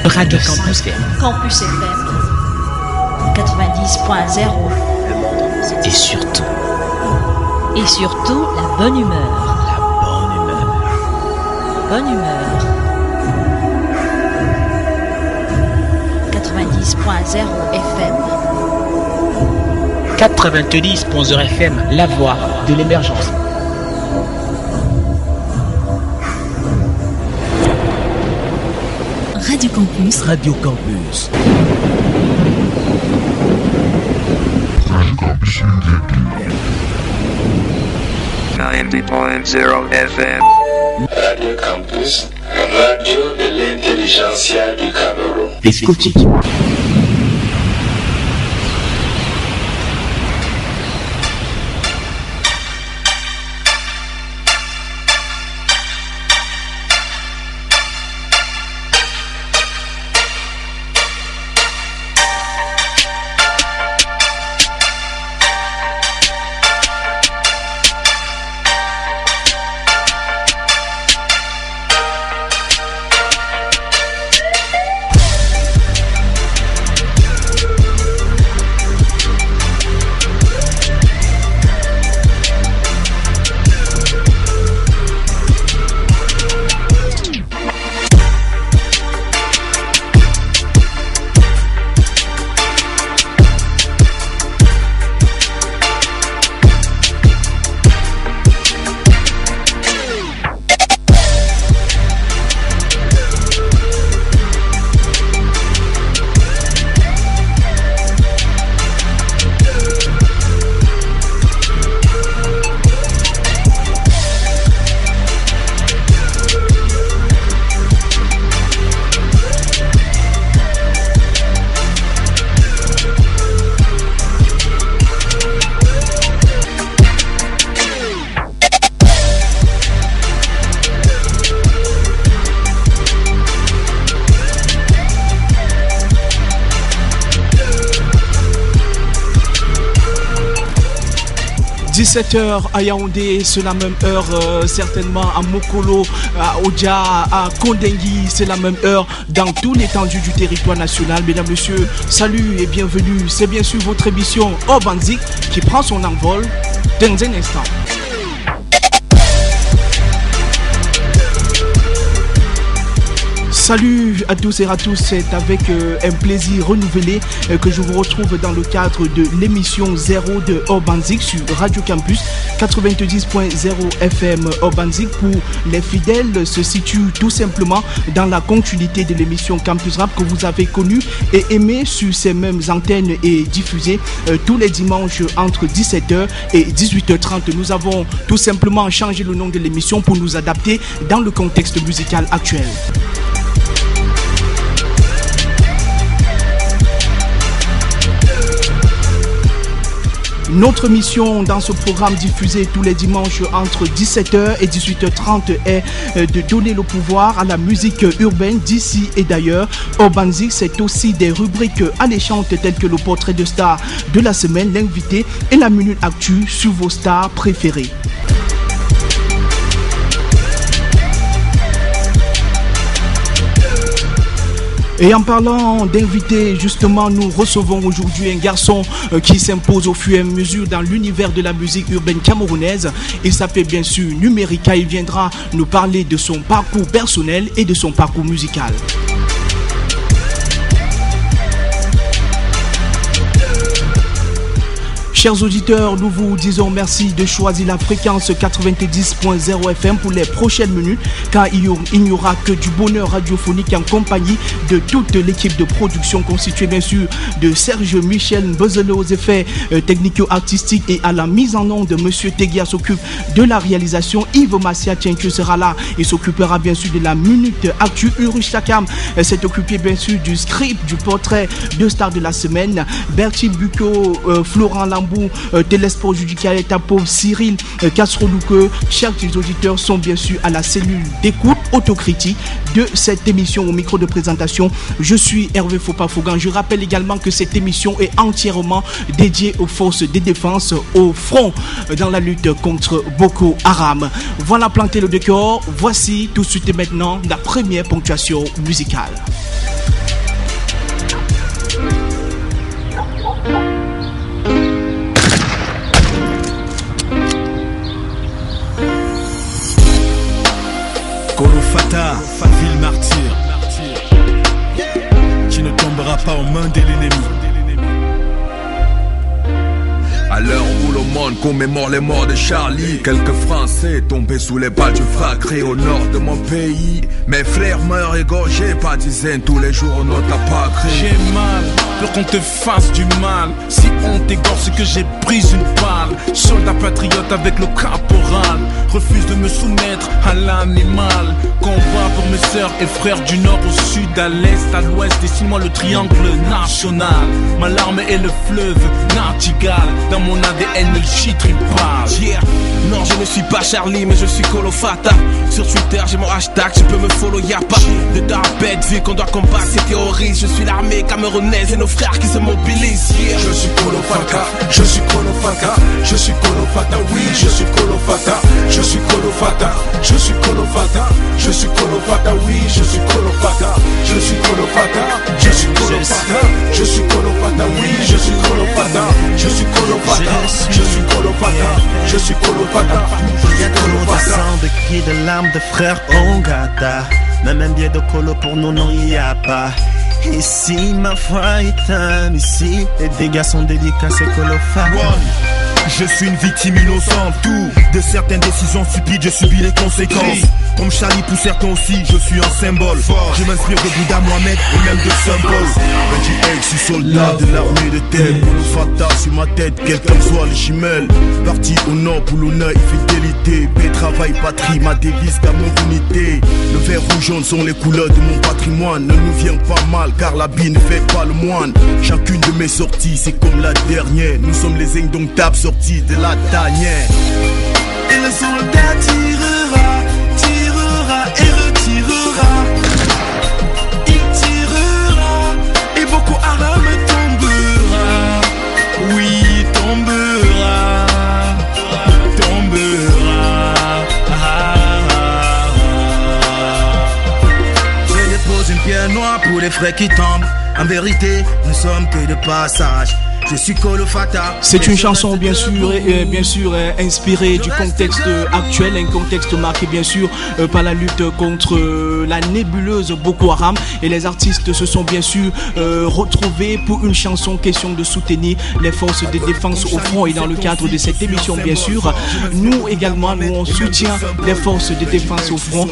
Radio Campus FM. Campus FM 90.0. Et surtout, la bonne humeur. La bonne humeur. Bonne humeur. 90.0 FM. 90.0 FM, la voix de l'émergence. Radio Campus. Radio Campus. Radio Campus. 90.0 FM. Radio Campus, radio de l'intelligentsia du Cameroun. Escoutique. « 17h à Yaoundé, c'est la même heure, certainement à Mokolo, à Odia, à Kondengui, c'est la même heure dans toute l'étendue du territoire national. Mesdames, Messieurs, salut et bienvenue. C'est bien sûr votre émission Urban Zik qui prend son envol dans un instant. Salut à tous et à tous, c'est avec un plaisir renouvelé que je vous retrouve dans le cadre de l'émission 0 de Urban Zik sur Radio Campus 90.0 FM. Urban Zik, pour les fidèles, se situe tout simplement dans la continuité de l'émission Campus Rap que vous avez connue et aimée sur ces mêmes antennes et diffusée tous les dimanches entre 17h et 18h30. Nous avons tout simplement changé le nom de l'émission pour nous adapter dans le contexte musical actuel. Notre mission dans ce programme diffusé tous les dimanches entre 17h et 18h30 est de donner le pouvoir à la musique urbaine d'ici et d'ailleurs. Urban Zik, c'est aussi des rubriques alléchantes telles que le portrait de star de la semaine, l'invité et la minute actu sur vos stars préférées. Et en parlant d'invités, justement, nous recevons aujourd'hui un garçon qui s'impose au fur et à mesure dans l'univers de la musique urbaine camerounaise. Il s'appelle bien sûr Numérica. Il viendra nous parler de son parcours personnel et de son parcours musical. Chers auditeurs, nous vous disons merci de choisir la fréquence 90.0 FM pour les prochaines minutes, car il n'y aura que du bonheur radiophonique en compagnie de toute l'équipe de production constituée bien sûr de Serge Michel Mbezele aux effets technico-artistiques et à la mise en onde de Monsieur Tegia s'occupe de la réalisation. Yves Massia Tchenke sera là et s'occupera bien sûr de la minute actu. Ulrich Takam s'est occupé bien sûr du script, du portrait de star de la semaine. Bertil Bucco, Florent Lambeau Kabou, Télesport Judical et Tapo, Cyril Castrolouque. Chers auditeurs sont bien sûr à la cellule d'écoute autocritique de cette émission. Au micro de présentation, je suis Hervé Fopa-Fougan. Je rappelle également que cette émission est entièrement dédiée aux forces de défense au front dans la lutte contre Boko Haram. Voilà planté le décor. Voici tout de suite et maintenant la première ponctuation musicale. Kolofata, ville martyre, qui ne tombera pas aux mains de l'ennemi. À l'heure où le monde commémore les morts de Charlie, quelques Français tombés sous les balles du Fracré au nord de mon pays. Mes frères meurent égorgés par dizaines tous les jours, on ne t'a pas créé. J'ai mal, peur qu'on te fasse du mal. Si on t'égorge, c'est que j'ai pris une balle. Soldat patriote avec le caporal, refuse de me soumettre à l'animal. Combat pour mes sœurs et frères du nord au sud, à l'est, à l'ouest. Dessine-moi le triangle national. Ma larme est le fleuve Nartigal. Dans mon ADN, le shit tribal. Yeah. Non, je ne suis pas Charlie, mais je suis Kolofata. Sur Twitter, j'ai mon hashtag, tu peux me follow, y'a pas de bête, vu qu'on doit combattre ces terroristes. Je suis l'armée camerounaise et nos frères qui se mobilisent. Yeah. Je suis Kolofata, je suis Kolofata, je suis Kolofata, oui, je suis Kolofata, je suis Kolofata, je suis Kolofata, je suis Kolofata, oui, je suis Kolofata, je suis Kolofata, je suis Kolofata, je suis Kolofata, oui, je suis Kolofata, je suis Kolofata, je suis Kolofata, je suis Kolofata. Il y a trop de sang, de cris, de larmes, de frères Ongata. Même un billet de colo pour nous, non, il n'y a pas. Ici, ma foi est un ici. Les dégâts sont délicats, c'est Kolofata. Je suis une victime innocente, tout de certaines décisions stupides, je subis les conséquences. Comme Charlie pour certains aussi, je suis un symbole fort. Je m'inspire de Bouddha, Mohamed et même de Saint Paul. Je suis soldat de l'armée de terre. Kolofata sur ma tête, quel qu'en soit les jumelles. Parti au nord pour l'honneur et fidélité. Paix, travail, patrie, ma devise, car mon unité. Le vert rouge jaune sont les couleurs de mon patrimoine. Ne nous viens pas mal, car l'habit ne fait pas le moine. Chacune de mes sorties, c'est comme la dernière. Nous sommes les indomptables sortis de la tanière. Et le soldat tirera, tirera et retirera. Il tirera et Boko Haram tombera. Oui, tombera, tombera. Je dépose une pierre noire pour les frères qui tombent. En vérité, nous sommes que de passage. Je suis Kolofata. C'est une chanson bien sûr inspirée du contexte actuel, un contexte marqué bien sûr par la lutte contre la nébuleuse Boko Haram, et les artistes se sont bien sûr retrouvés pour une chanson question de soutenir les forces de défense au front. Et dans le cadre de cette émission bien sûr, nous également on soutient les forces de défense au front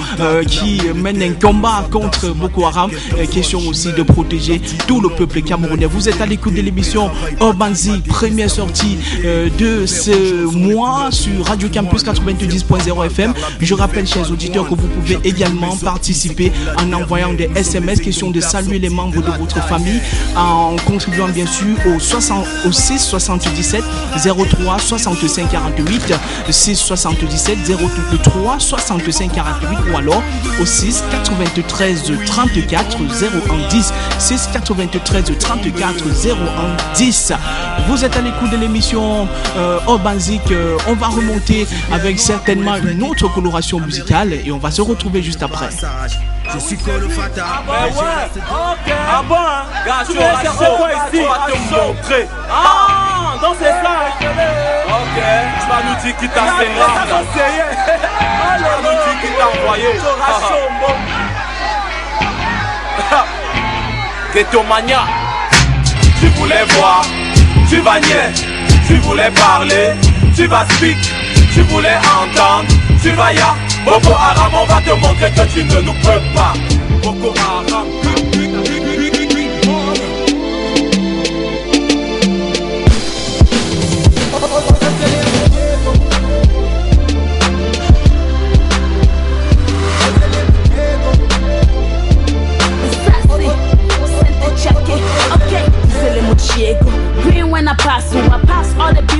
qui mènent un combat contre Boko Haram, question aussi de protéger tout le peuple camerounais. Vous êtes à l'écoute de l'émission Urbanzik, première sortie de ce mois sur Radio Campus 90.0 FM. Je rappelle, chers auditeurs, que vous pouvez également participer en envoyant des SMS, question de saluer les membres de votre famille, en contribuant bien sûr au 6 77 03 65 48, 6 77 03 65 48, ou alors au 6 93 34 01 10, 6 93 34 01 10. Vous êtes à l'écoute de l'émission Urbanzik. On va remonter avec certainement une autre coloration musicale et on va se retrouver juste après. Je suis Kolofata. Ah bah ouais, ok. Ah bon, hein. Gars, tu vas chercher quoi ici? On va te montrer. Ah, donc c'est ça. Ok, tu vas nous dire qui t'a fait là. Tu vas nous dire qui t'a envoyé. Ghetto Mania. Tu voulais voir, tu vas nier. Tu voulais parler, tu vas speak. Tu voulais entendre, tu vas ya. Boko Haram, on va te montrer que tu ne nous peux pas. Boko Haram. Green when I pass, so I pass all the people.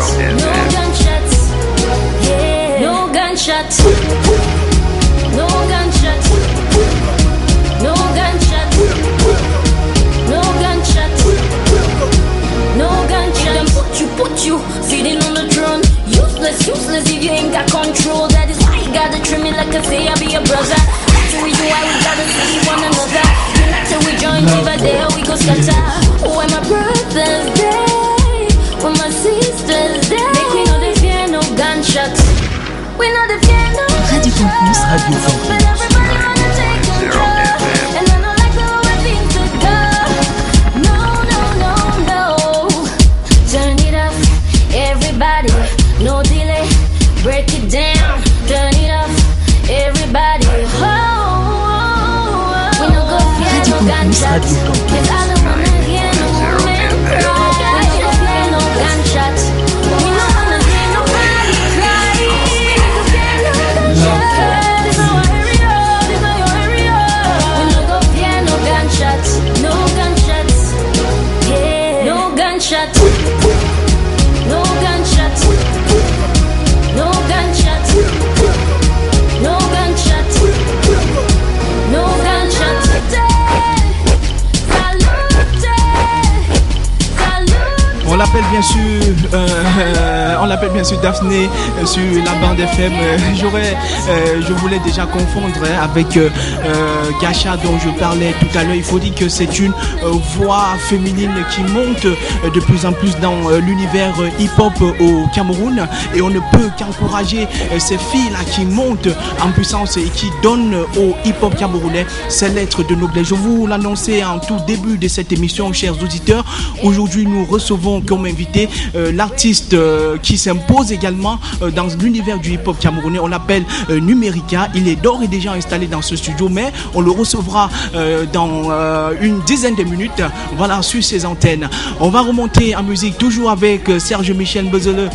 Radio Campus. No delay, break it down, turn it up, everybody. We no go fear no gunshots, 'cause I don't wanna hear no woman cry. We no go fear no gunshots, we no wanna hear nobody cry. We no go fear no gunshots, this is our area, this is your area. We no go fear no gunshots, no gunshots, yeah, no gunshots. No gunshots. No gunshots. No gunshots. No gunshots. On l'appelle bien sûr Daphné sur la bande FM. Je voulais déjà confondre avec Gacha dont je parlais tout à l'heure. Il faut dire que c'est une voix féminine qui monte de plus en plus dans l'univers hip-hop au Cameroun, et on ne peut qu'encourager ces filles-là qui montent en puissance et qui donnent au hip-hop camerounais ses lettres de noblesse. Je vous l'annonçais en tout début de cette émission, chers auditeurs. Aujourd'hui, nous recevons comme invité l'artiste qui s'impose également dans l'univers du hip-hop camerounais. On l'appelle Numérica. Il est d'ores et déjà installé dans ce studio, mais on le recevra dans une dizaine de minutes, voilà, sur ses antennes. On va remonter en musique, toujours avec Serge Michel Bezele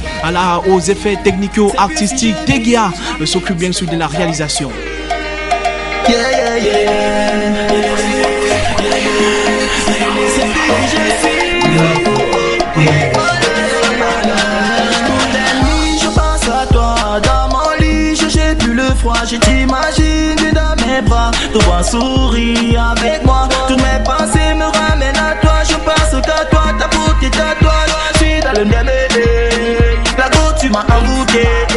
aux effets technico-artistiques. Tegia s'occupe bien sûr de la réalisation. Je pense à toi dans mon lit, je jette plus le froid, je t'imagine dans mes bras, te voir sourire avec moi, toutes mes pensées me ramènent à toi, je pense qu'à toi, ta beauté, ta toile, je suis dans le DMD, la go tu m'as envoûté, je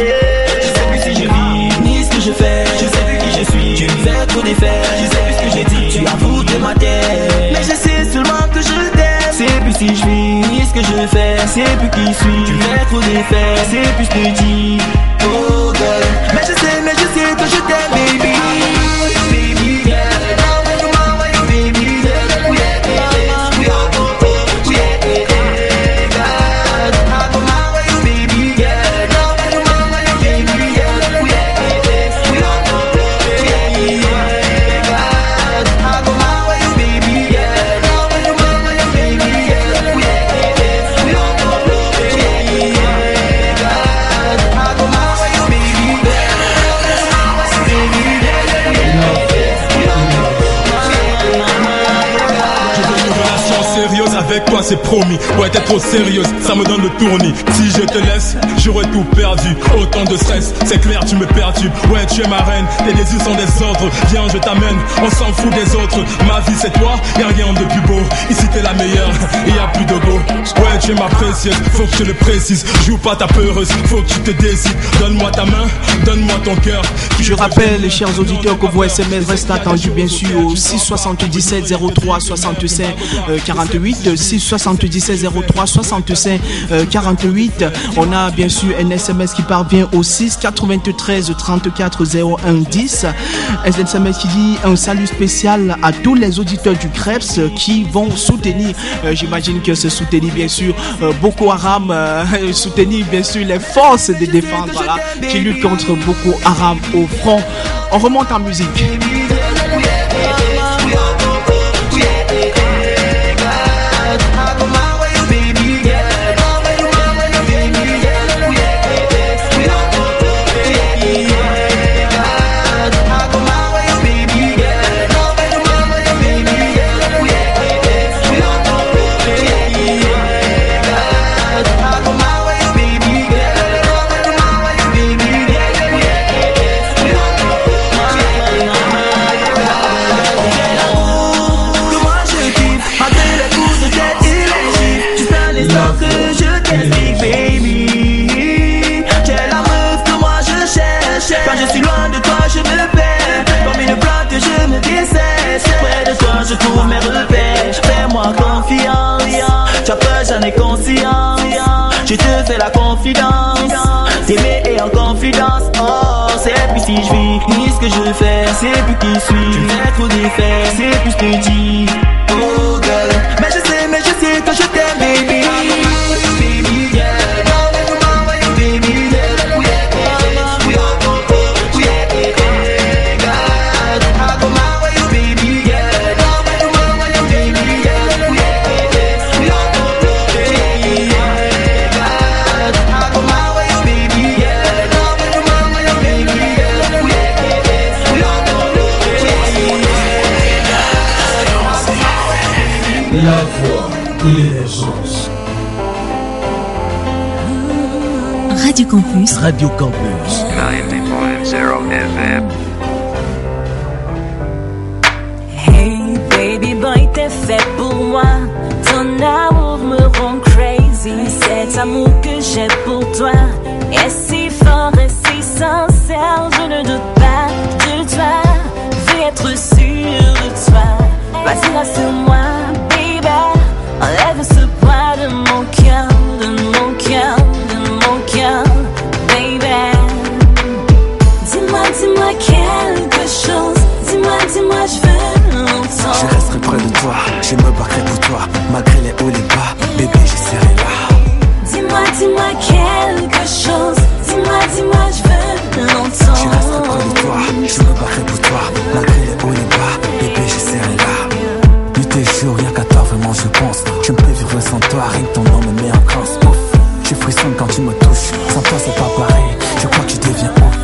sais plus si je vis, ni ce que je fais, je sais plus qui je suis, tu me fais trop d'effets, je sais plus ce que j'ai dit, tu as foutu ma tête, mais je sais seulement que je t'aime, c'est plus si je vis, ni ce que je fais, c'est plus qui suis, tu fais trop d'effets, c'est plus ce que je dis, oh girl, mais je sais que je t'aime baby, baby girl, baby girl, avec toi c'est promis. Ouais, t'es trop sérieuse, ça me donne le tournis. Si je te laisse, j'aurais tout perdu. Autant de stress, c'est clair, tu me perturbes. Ouais, tu es ma reine, tes désirs sont des ordres. Viens, je t'amène, on s'en fout des autres. Ma vie c'est toi, y'a rien de plus beau. Ici t'es la meilleure, et y'a plus de beau. Ouais, tu es ma précieuse, faut que je le précise. Joue pas ta peureuse, faut que tu te décides. Donne-moi ta main, donne-moi ton cœur. Je rappelle, les chers auditeurs, que vos SMS restent attendus bien sûr au 677 03 65 48, 677 03 65 48. On a bien sûr un SMS qui parvient au 6 93 34 01 10. Un SMS qui dit un salut spécial à tous les auditeurs du Krebs qui vont soutenir, j'imagine que c'est soutenir bien sûr Boko Haram, soutenir bien sûr les forces de défense, voilà, qui luttent contre Boko Haram au front. On remonte en musique. Je trouve mes repères, fais-moi confiance. Tu as peur, j'en ai conscience. Je te fais la confidence. T'aimer et en confidence. Oh, c'est puis si je vis, ni ce que je fais, c'est plus qui suis. Tu me fais trop d'effets, c'est plus que dit. Oh girl, mais je sais que je t'aime, baby. Baby girl. La voix de l'émergence. Radio Campus. Radio Campus. 90.0 FM. Hey baby boy, t'es fait pour moi. Ton amour me rend crazy. Cet amour que j'ai pour toi est si fort et si sincère. Je ne doute pas de toi. Veux être sûr de toi. Vas-y, rassure-moi, baby. Enlève ce poids de mon cœur, de mon cœur, de mon cœur, baby. Dis-moi quelque chose. Dis-moi, je veux longtemps. Je resterai près de toi, je me battrai pour toi. Malgré les hauts, les bas, bébé, je serai là. Dis-moi quelque chose. Dis-moi, je veux longtemps. Je resterai près de toi, je me battrai pour toi. Malgré les hauts, les bas, bébé, je serai là. Nuit et jour, rien qu'à toi, vraiment je pense. Je ne peux vivre sans toi, rien que ton nom me met en transe. Ouf, je frissonne quand tu me touches. Sans toi, c'est pas pareil, je crois que tu deviens ouf.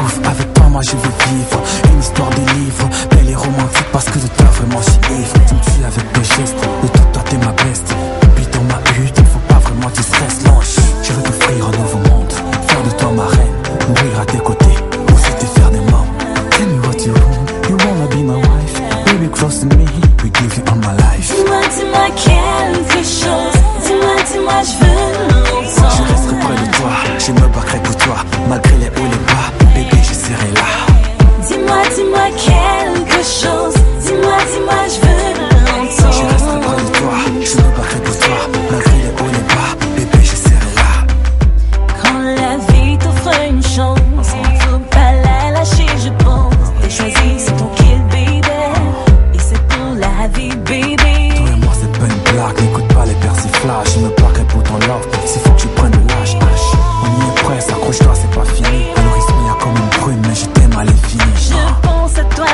Ouf, avec toi, moi je veux vivre une histoire de livre, belle et romantique parce que de toi, vraiment je suis ivre. Tu me tues avec tes gestes, de tout toi, t'es ma best. Puis dans ma hutte, il faut pas vraiment que tu stresses. Non, je veux t'offrir un nouveau monde, faire de toi ma reine, mourir à tes côtés, aussi te faire des morts. Tell me what you want, you wanna be my wife. Baby, close to me, we give you all my life. Dis-moi quelque chose. Dis-moi, je veux longtemps. Je resterai près de toi, je me battrai pour toi. Malgré les hauts, les bas, bébé, je serai là. Dis-moi quelque chose. Dis-moi, je veux longtemps. Je resterai près de toi, je me battrai pour toi. Malgré les hauts, les bas, bébé, je serai là. Quand la vie t'offre une chance, faut pas la lâcher, je pense. T'es choisi, c'est ton kill, baby. Et c'est pour la vie, baby. Toi et moi, c'est pas une blague, n'écoute pas les persiflages. Je me battrai pour ton love, s'il faut que tu prennes de l'âge. On y est presque, accroche-toi, c'est pas fini. À l'horizon, y'a comme une brume, mais je t'aime à l'infini. Je pense à toi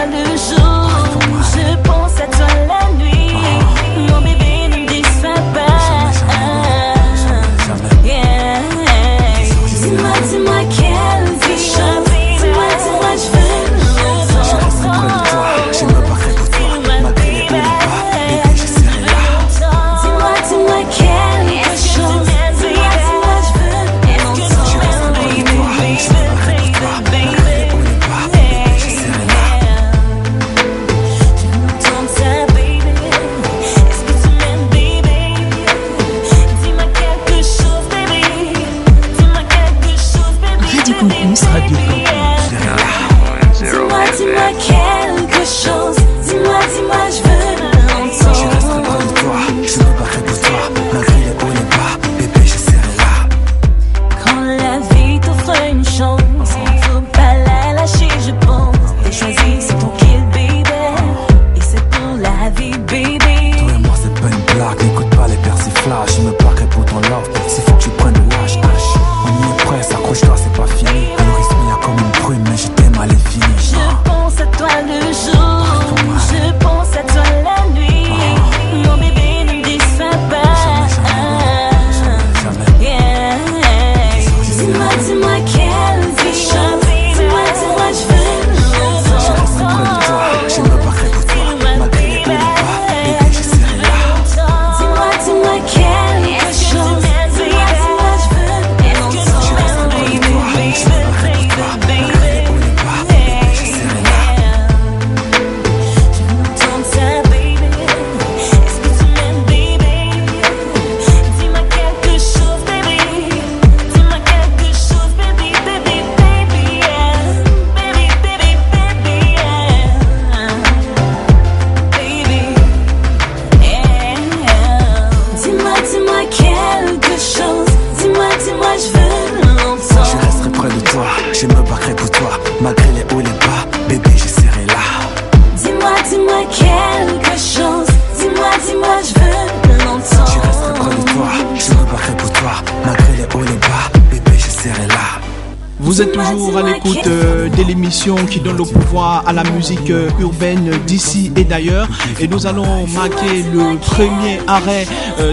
Vous êtes toujours à l'écoute de l'émission qui donne le pouvoir à la musique urbaine d'ici et d'ailleurs. Et nous allons marquer le premier arrêt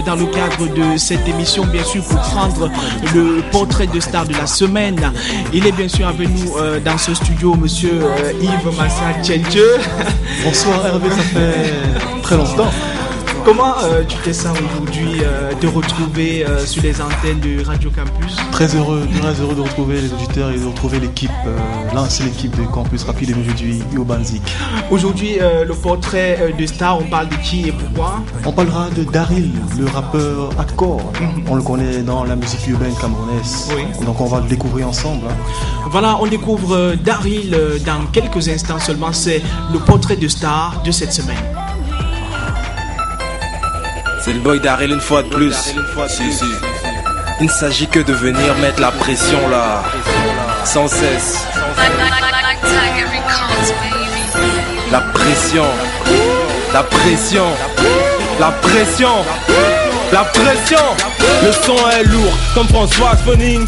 dans le cadre de cette émission, bien sûr, pour prendre le portrait de star de la semaine. Il est bien sûr avec nous dans ce studio, monsieur Yves Massa Tchenche. Bonsoir Hervé, ça fait très longtemps. Comment tu te sens aujourd'hui de retrouver sur les antennes de Radio Campus? Très heureux de retrouver les auditeurs et de retrouver l'équipe, l'ancienne équipe de Campus Rapide et aujourd'hui Urban Zik. Aujourd'hui, le portrait de star, on parle de qui et pourquoi? On parlera de Daryl, le rappeur hardcore. On le connaît dans la musique urbaine camerounaise. Oui. Donc on va le découvrir ensemble. Voilà, on découvre Daryl dans quelques instants seulement. C'est le portrait de star de cette semaine. C'est le boy Daryl une fois de plus. Il ne s'agit que de venir mettre la pression là, sans cesse. La pression, la pression, la pression, la pression. Le son est lourd comme François Foning.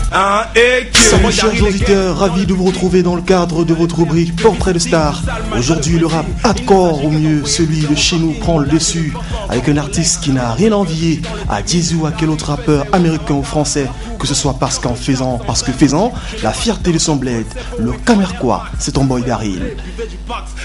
Salut chers auditeurs, ravi de vous retrouver dans le cadre de votre rubrique Portrait de Star. Aujourd'hui le rap hardcore au mieux, celui de chez nous prend le dessus, avec un artiste qui n'a rien envié à Jay-Z ou à quel autre rappeur américain ou français, que ce soit parce que faisant la fierté de son bled, le Camerquois, c'est ton boy Daryl.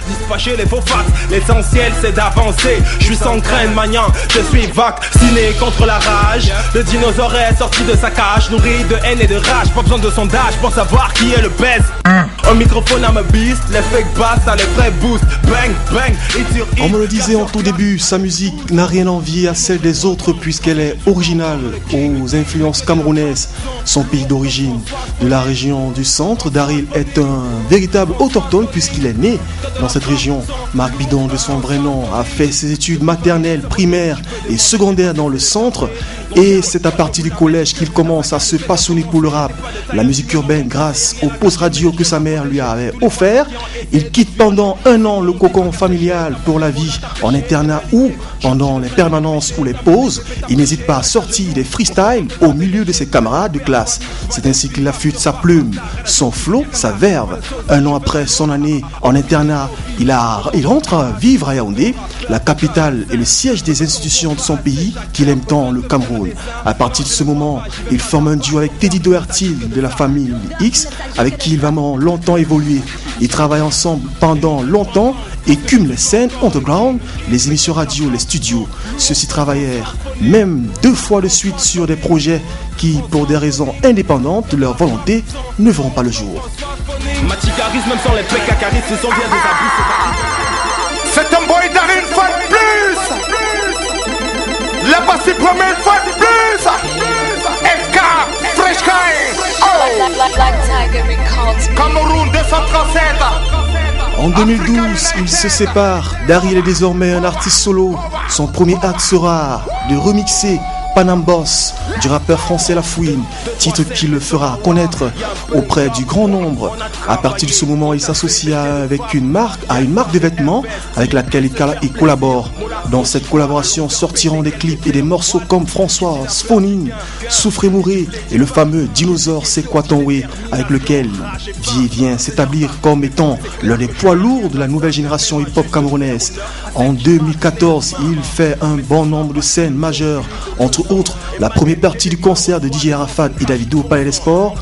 Dispatcher les faux facts, l'essentiel c'est d'avancer. Je suis sans graine maniant, je suis vacciné contre la rage. Le dinosaure est sorti de sa cage, nourri de haine et de rage. Pas besoin de sondage pour savoir qui est le best. Un microphone à ma beast, les fake bass à les vrais boosts. Bang, bang, On me le disait en tout début, sa musique n'a rien envié à celle des autres puisqu'elle est originale aux influences camerounaises. Son pays d'origine, de la région du centre, Daryl est un véritable autochtone puisqu'il est né dans cette région. Marc Bidon de son vrai nom a fait ses études maternelles, primaires et secondaires dans le centre. Et c'est à partir du collège qu'il commence à se passionner pour le rap, la musique urbaine grâce au post radio que sa mère lui avait offert. Il quitte pendant 1 an le cocon familial pour la vie en internat ou pendant les permanences ou les pauses, il n'hésite pas à sortir des freestyles au milieu de ses camarades de classe. C'est ainsi qu'il affûte sa plume, son flow, sa verve. 1 an après son année en internat, il rentre vivre à Yaoundé, la capitale et le siège des institutions de son pays qu'il aime tant, le Cameroun. À partir de ce moment, il forme un duo avec Teddy Doherty de la famille X, avec qui il va longtemps évoluer. Ils travaillent ensemble pendant longtemps et cumulent les scènes underground, les émissions radio, les studios. Ceux-ci travaillèrent même 2 fois de suite sur des projets qui, pour des raisons indépendantes de leur volonté, ne verront pas le jour. Maticaris, même sans les pécacaris, ce sont bien des abus. C'est un boy Daryl une fois de plus. La passé promet une fois de plus. FK, Fresh Cameroun 237. En 2012, ils se séparent. Daryl est désormais un artiste solo. Son premier acte sera de remixer Panam Boss du rappeur français La Fouine, titre qui le fera connaître auprès du grand nombre. À partir de ce moment, il s'associe avec une marque de vêtements avec laquelle il collabore. Dans cette collaboration sortiront des clips et des morceaux comme François Foning, Souffre et Mourir et le fameux Dinosaure C'est quoi ton way, avec lequel vient s'établir comme étant l'un des poids lourds de la nouvelle génération hip-hop camerounaise. En 2014, il fait un bon nombre de scènes majeures, entre autres la première partie du concert de DJ Arafat et Davido au Palais des Sports,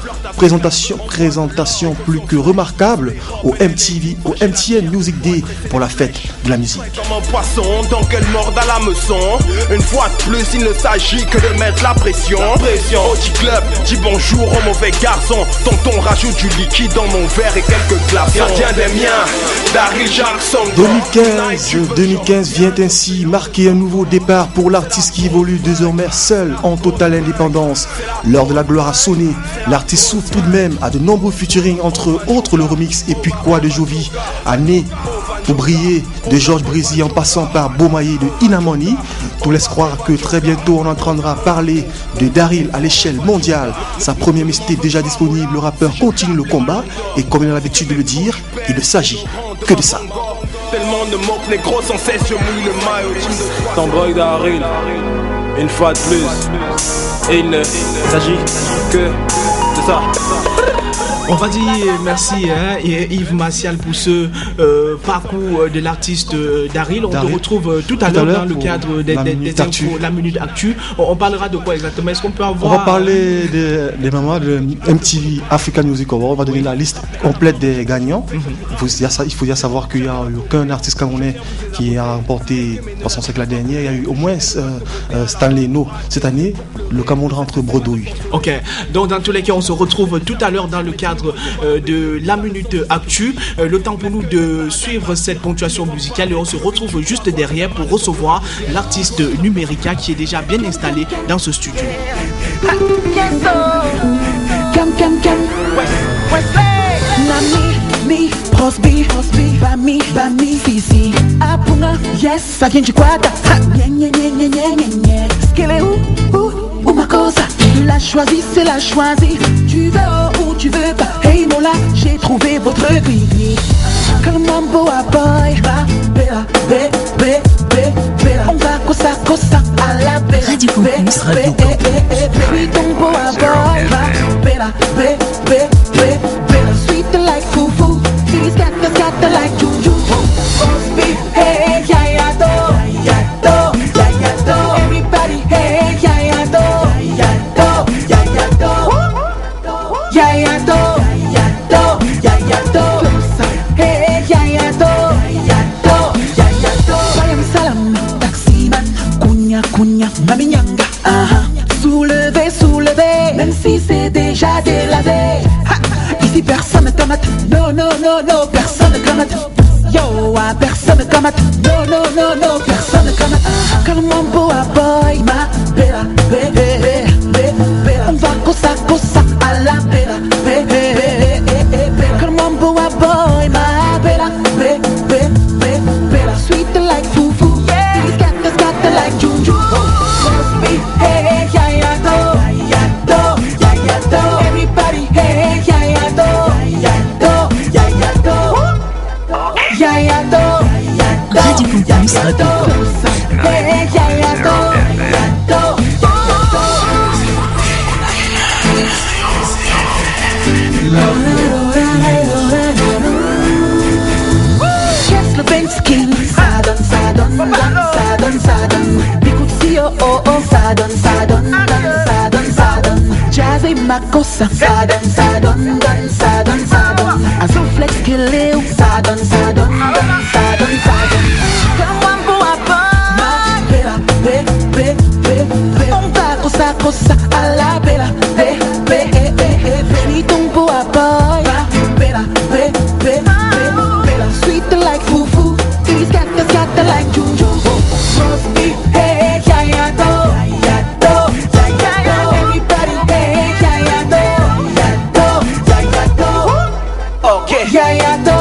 présentation plus que remarquable au MTN Music Day pour la fête de la musique. Comme un poisson, donc elle morde à la meçon. Une fois de plus, il ne s'agit que de mettre la pression. Au G-Club, dis bonjour au mauvais garçon. Tonton rajoute du liquide dans mon verre et quelques glaçons. Gardien des miens, Daryl Jackson. 2015 vient ainsi marquer un nouveau départ pour l'artiste qui évolue désormais seul en totale indépendance. L'heure de la gloire a sonné. L'artiste souffre tout de même à de nombreux featuring, entre autres le remix Et puis quoi de Jovi, Année pour briller de Georges Brézy en passant par Beaumaillé de Inamoni. Tout laisse croire que très bientôt on entendra parler de Daryl à l'échelle mondiale. Sa première mixtape déjà disponible, le rappeur continue le combat et comme il a l'habitude de le dire, il ne s'agit que de ça. Tellement de mots négro sans cesse, je mouille le maillot. Ton boy Daryl, une fois de plus, et il ne s'agit que de ça. On va dire merci Yves Martial pour ce parcours de l'artiste Daryl. On te retrouve tout à l'heure dans le cadre des infos, la minute actu. On parlera de quoi exactement? Est-ce qu'on peut avoir... On va parler des mamans de MTV African Music Award. On va donner la liste complète des gagnants. Il faut dire savoir qu'il n'y a eu aucun artiste camerounais qui a remporté, dans son siècle la dernière, il y a eu au moins Stanley No. Cette année, le Cameroun rentre bredouille. Ok, donc dans tous les cas, on se retrouve tout à l'heure dans le cadre de la minute actu. Le temps pour nous de suivre cette ponctuation musicale et on se retrouve juste derrière pour recevoir l'artiste Numerica qui est déjà bien installé dans ce studio. Prosby, Bami, Fifi, Apunga, yes, ça vient du quad. Skele ou ma cosa, la choisie, c'est la choisie. Tu veux ou tu veux pas, hey Mola, j'ai trouvé votre grille. Comme mambo à boy, bella, on va cosa à la bella. Radio Campus, Radio Campus. Baby, ton beau à boy, bella, sweet like fufu. He's got the like juju. Hey, ya do. Everybody, hey, ya do. Hey, ya do. Salam, taximan, kunya, mami nyanga. Soulevez, même si c'est déjà délavé. Ici personne ne comate, non, personne ne comate. Yo, personne ne comate, non, personne ne comate. Comme mon beau à boy, ma bella, on va cosa à la bella, comme mon beau à boy, ma bella, sweet like fufu, he's got the like juju. Hey, ya do. Everybody, hey, ya do. Radio Campus, Radio Campus. Yes, le bass king, ça donne. Bikuti, oh, ça donne. Jazz et Makossa, ça donne. Azoflex, Keleo, ça donne. Comme un beau à on va cosa à la bella, ni ton beau à boy, bella, sweet like fufu, he's got the like juju. Hey, ya do. Everybody, hey, ya do. Okay, ya do.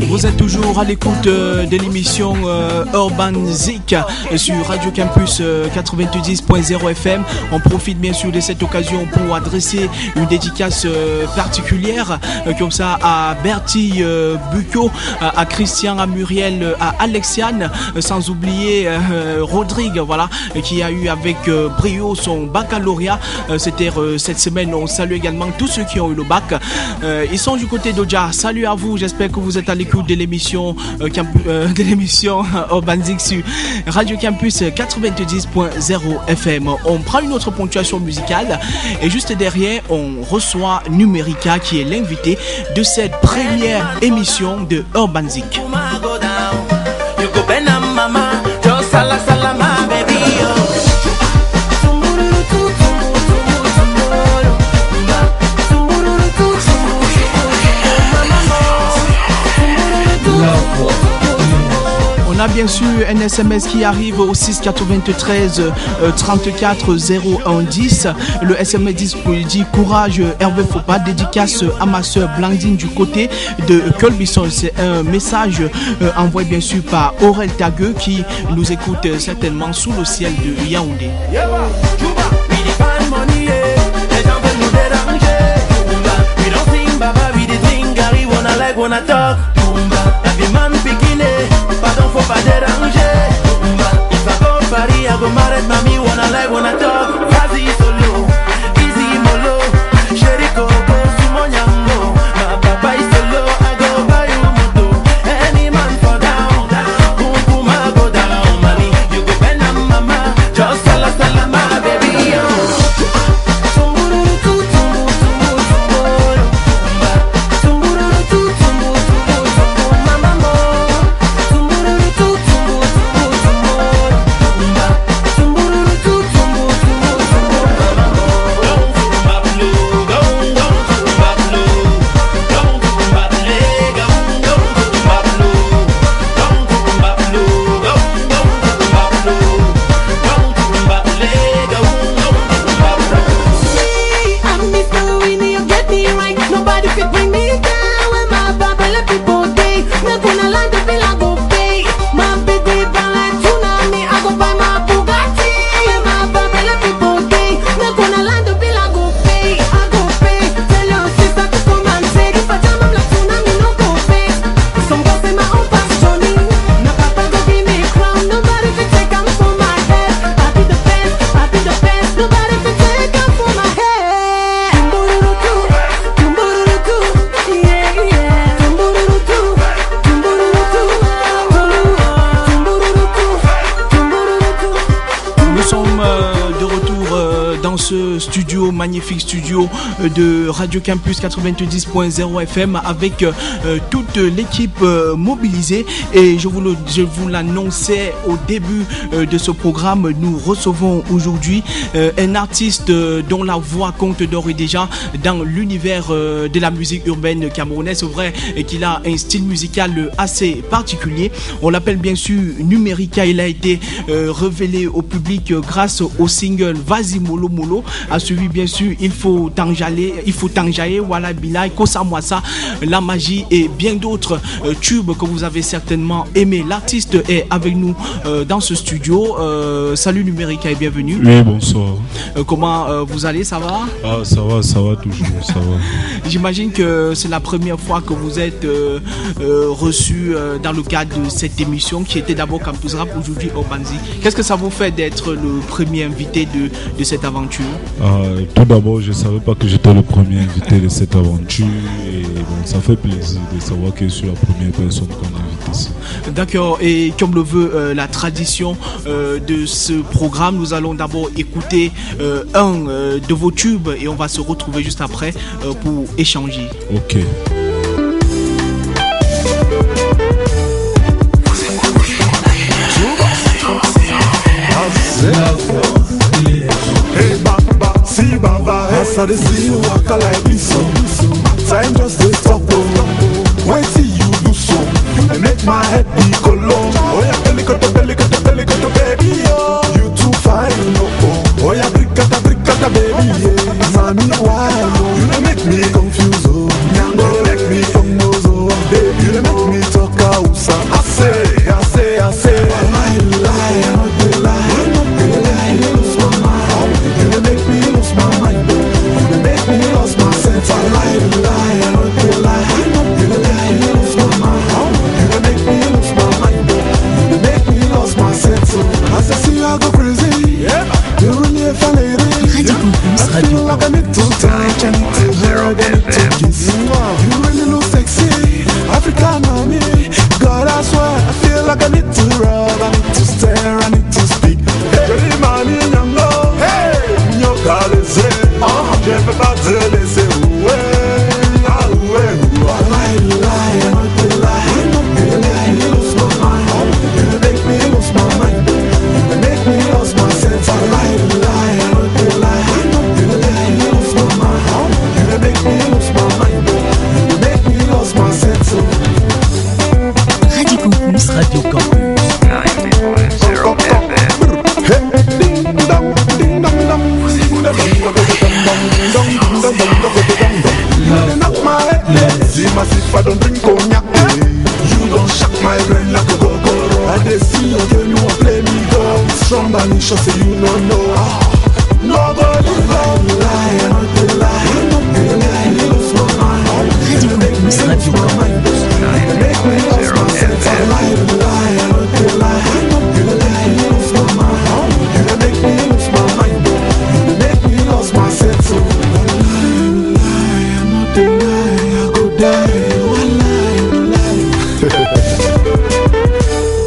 Vous êtes toujours à l'écoute de l'émission Urban Zik sur Radio Campus 90.0 FM. On profite bien sûr de cette occasion pour adresser une dédicace particulière comme ça à Bertie Bucco, à Christian, à Muriel, à Alexiane, sans oublier Rodrigue, voilà, qui a eu avec brio son baccalauréat. C'était cette semaine. On salue également tous ceux qui ont eu le bac. Ils sont du côté d'Oja. Salut à vous, j'espère que vous êtes à l'écoute de l'émission Urban Zik sur Radio Campus 90.0 FM. On prend une autre ponctuation musicale et juste derrière on reçoit Numerica qui est l'invité de cette première émission de Urban Zik. On a bien sûr un SMS qui arrive au 693 34 01 10. Le SMS dit courage Hervé Fopa, dédicace à ma soeur Blandine du côté de Colbisson. C'est un message envoyé bien sûr par Aurel Tagueux qui nous écoute certainement sous le ciel de Yaoundé. Wanna talk, every man picking it, pardon for pas déranger. If I go Paris, I go married, mommy wanna talk. Vas-y solo, easy molo, chéri coco, sumo nyango. My papa is solo, I go buy you moto. Any man for down, boom boom I go down, mommy. You go bend on mama, just sala my baby yo. Magnifique studio de Radio Campus 90.0 FM avec toute l'équipe mobilisée et je vous l'annonçais au début de ce programme, nous recevons aujourd'hui un artiste dont la voix compte d'ores et déjà dans l'univers de la musique urbaine camerounaise. C'est vrai qu'il a un style musical assez particulier, on l'appelle bien sûr Numérica. Il a été révélé au public grâce au single Vas-y Molo Molo, a suivi bien sûr Il faut t'enjailler, Wala Bila, Kosa Mwasa, La Magie et bien d'autres tubes que vous avez certainement aimés. L'artiste est avec nous dans ce studio. Salut Numérica et bienvenue. Oui, bonsoir. Comment vous allez, ça va? Ah, ça va toujours, ça va. J'imagine que c'est la première fois que vous êtes reçu dans le cadre de cette émission qui était d'abord Campus Rap, aujourd'hui Urbanzik. Qu'est-ce que ça vous fait d'être le premier invité de cette aventure? Tout d'abord, je ne savais pas que j'étais le premier invité de cette aventure et bon, ça fait plaisir de savoir que je suis la première personne qu'on invite ici. D'accord, et comme le veut la tradition de ce programme, nous allons d'abord écouter un de vos tubes et on va se retrouver juste après pour échanger. Ok. Hey Baba, see Baba, as I see you walk like this so. Time just to stop, when see you do so, and make my head be color. Oh yeah, belly cut, baby, oh. You too fine, no oh. Oh yeah, bricata, baby, yeah. Mommy, why, oh. You don't make me confused, oh. You don't make me fumble, oh. Baby, you don't make me talk out, I say, lie, not the lie. You make me lose my mind. You make me lose my sense. I lie, I don't lie. You make me lose my mind. You make me lose my mind. You make me lose my sense. As I see you, I go crazy. You really a lady. I feel like I need to touch, I need to hug, I need to kiss. You really look sexy, African mommy. God, I swear, I feel like I need to rub, I need to stare, I need to speak. Hey, mommy, nyango, hey, nyoka lese, je peux pas te laisser lie, you make me lose my mind, you make me lose my mind, you make me lose my sense. I lie, you make me lose my mind, you make me lose my mind. you no know. Nobody love you lie, I know they lie. You make me lose my mind. You make me lose my mind. You make me lose my sense of life. You lie, I know they lie. You make me lose my mind. You make me lose my mind. You make me lose my sense of life. You lie, I know they lie. I go die. You lie.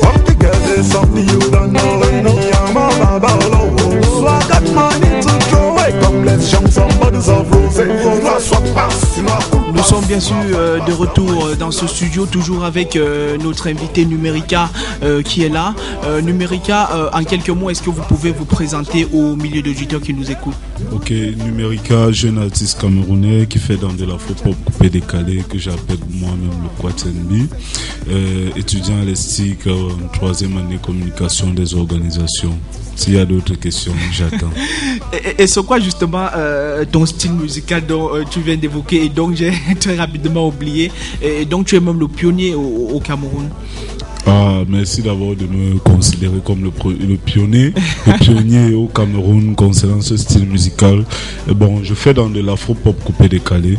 All the girls there's something you don't know. I'm a babalo. So I got money to throw away. Come let's jump some bottles of rose. Nous sommes bien sûr de retour dans ce studio, toujours avec notre invité Numérica qui est là. Numérica, en quelques mots, est-ce que vous pouvez vous présenter au milieu d'auditeurs qui nous écoutent? Ok, Numérica, jeune artiste camerounais qui fait dans de l'afro-pop coupé décalé, que j'appelle moi-même le Kwatenbi, étudiant à l'ESTIC en 3e année communication des organisations. S'il y a d'autres questions, j'attends. Et c'est quoi justement ton style musical dont tu viens d'évoquer et donc j'ai très rapidement oublié, et donc tu es même le pionnier au Cameroun? Ah, merci d'abord de me considérer comme le pionnier au Cameroun concernant ce style musical. Et bon, je fais dans de l'afro-pop coupé décalé.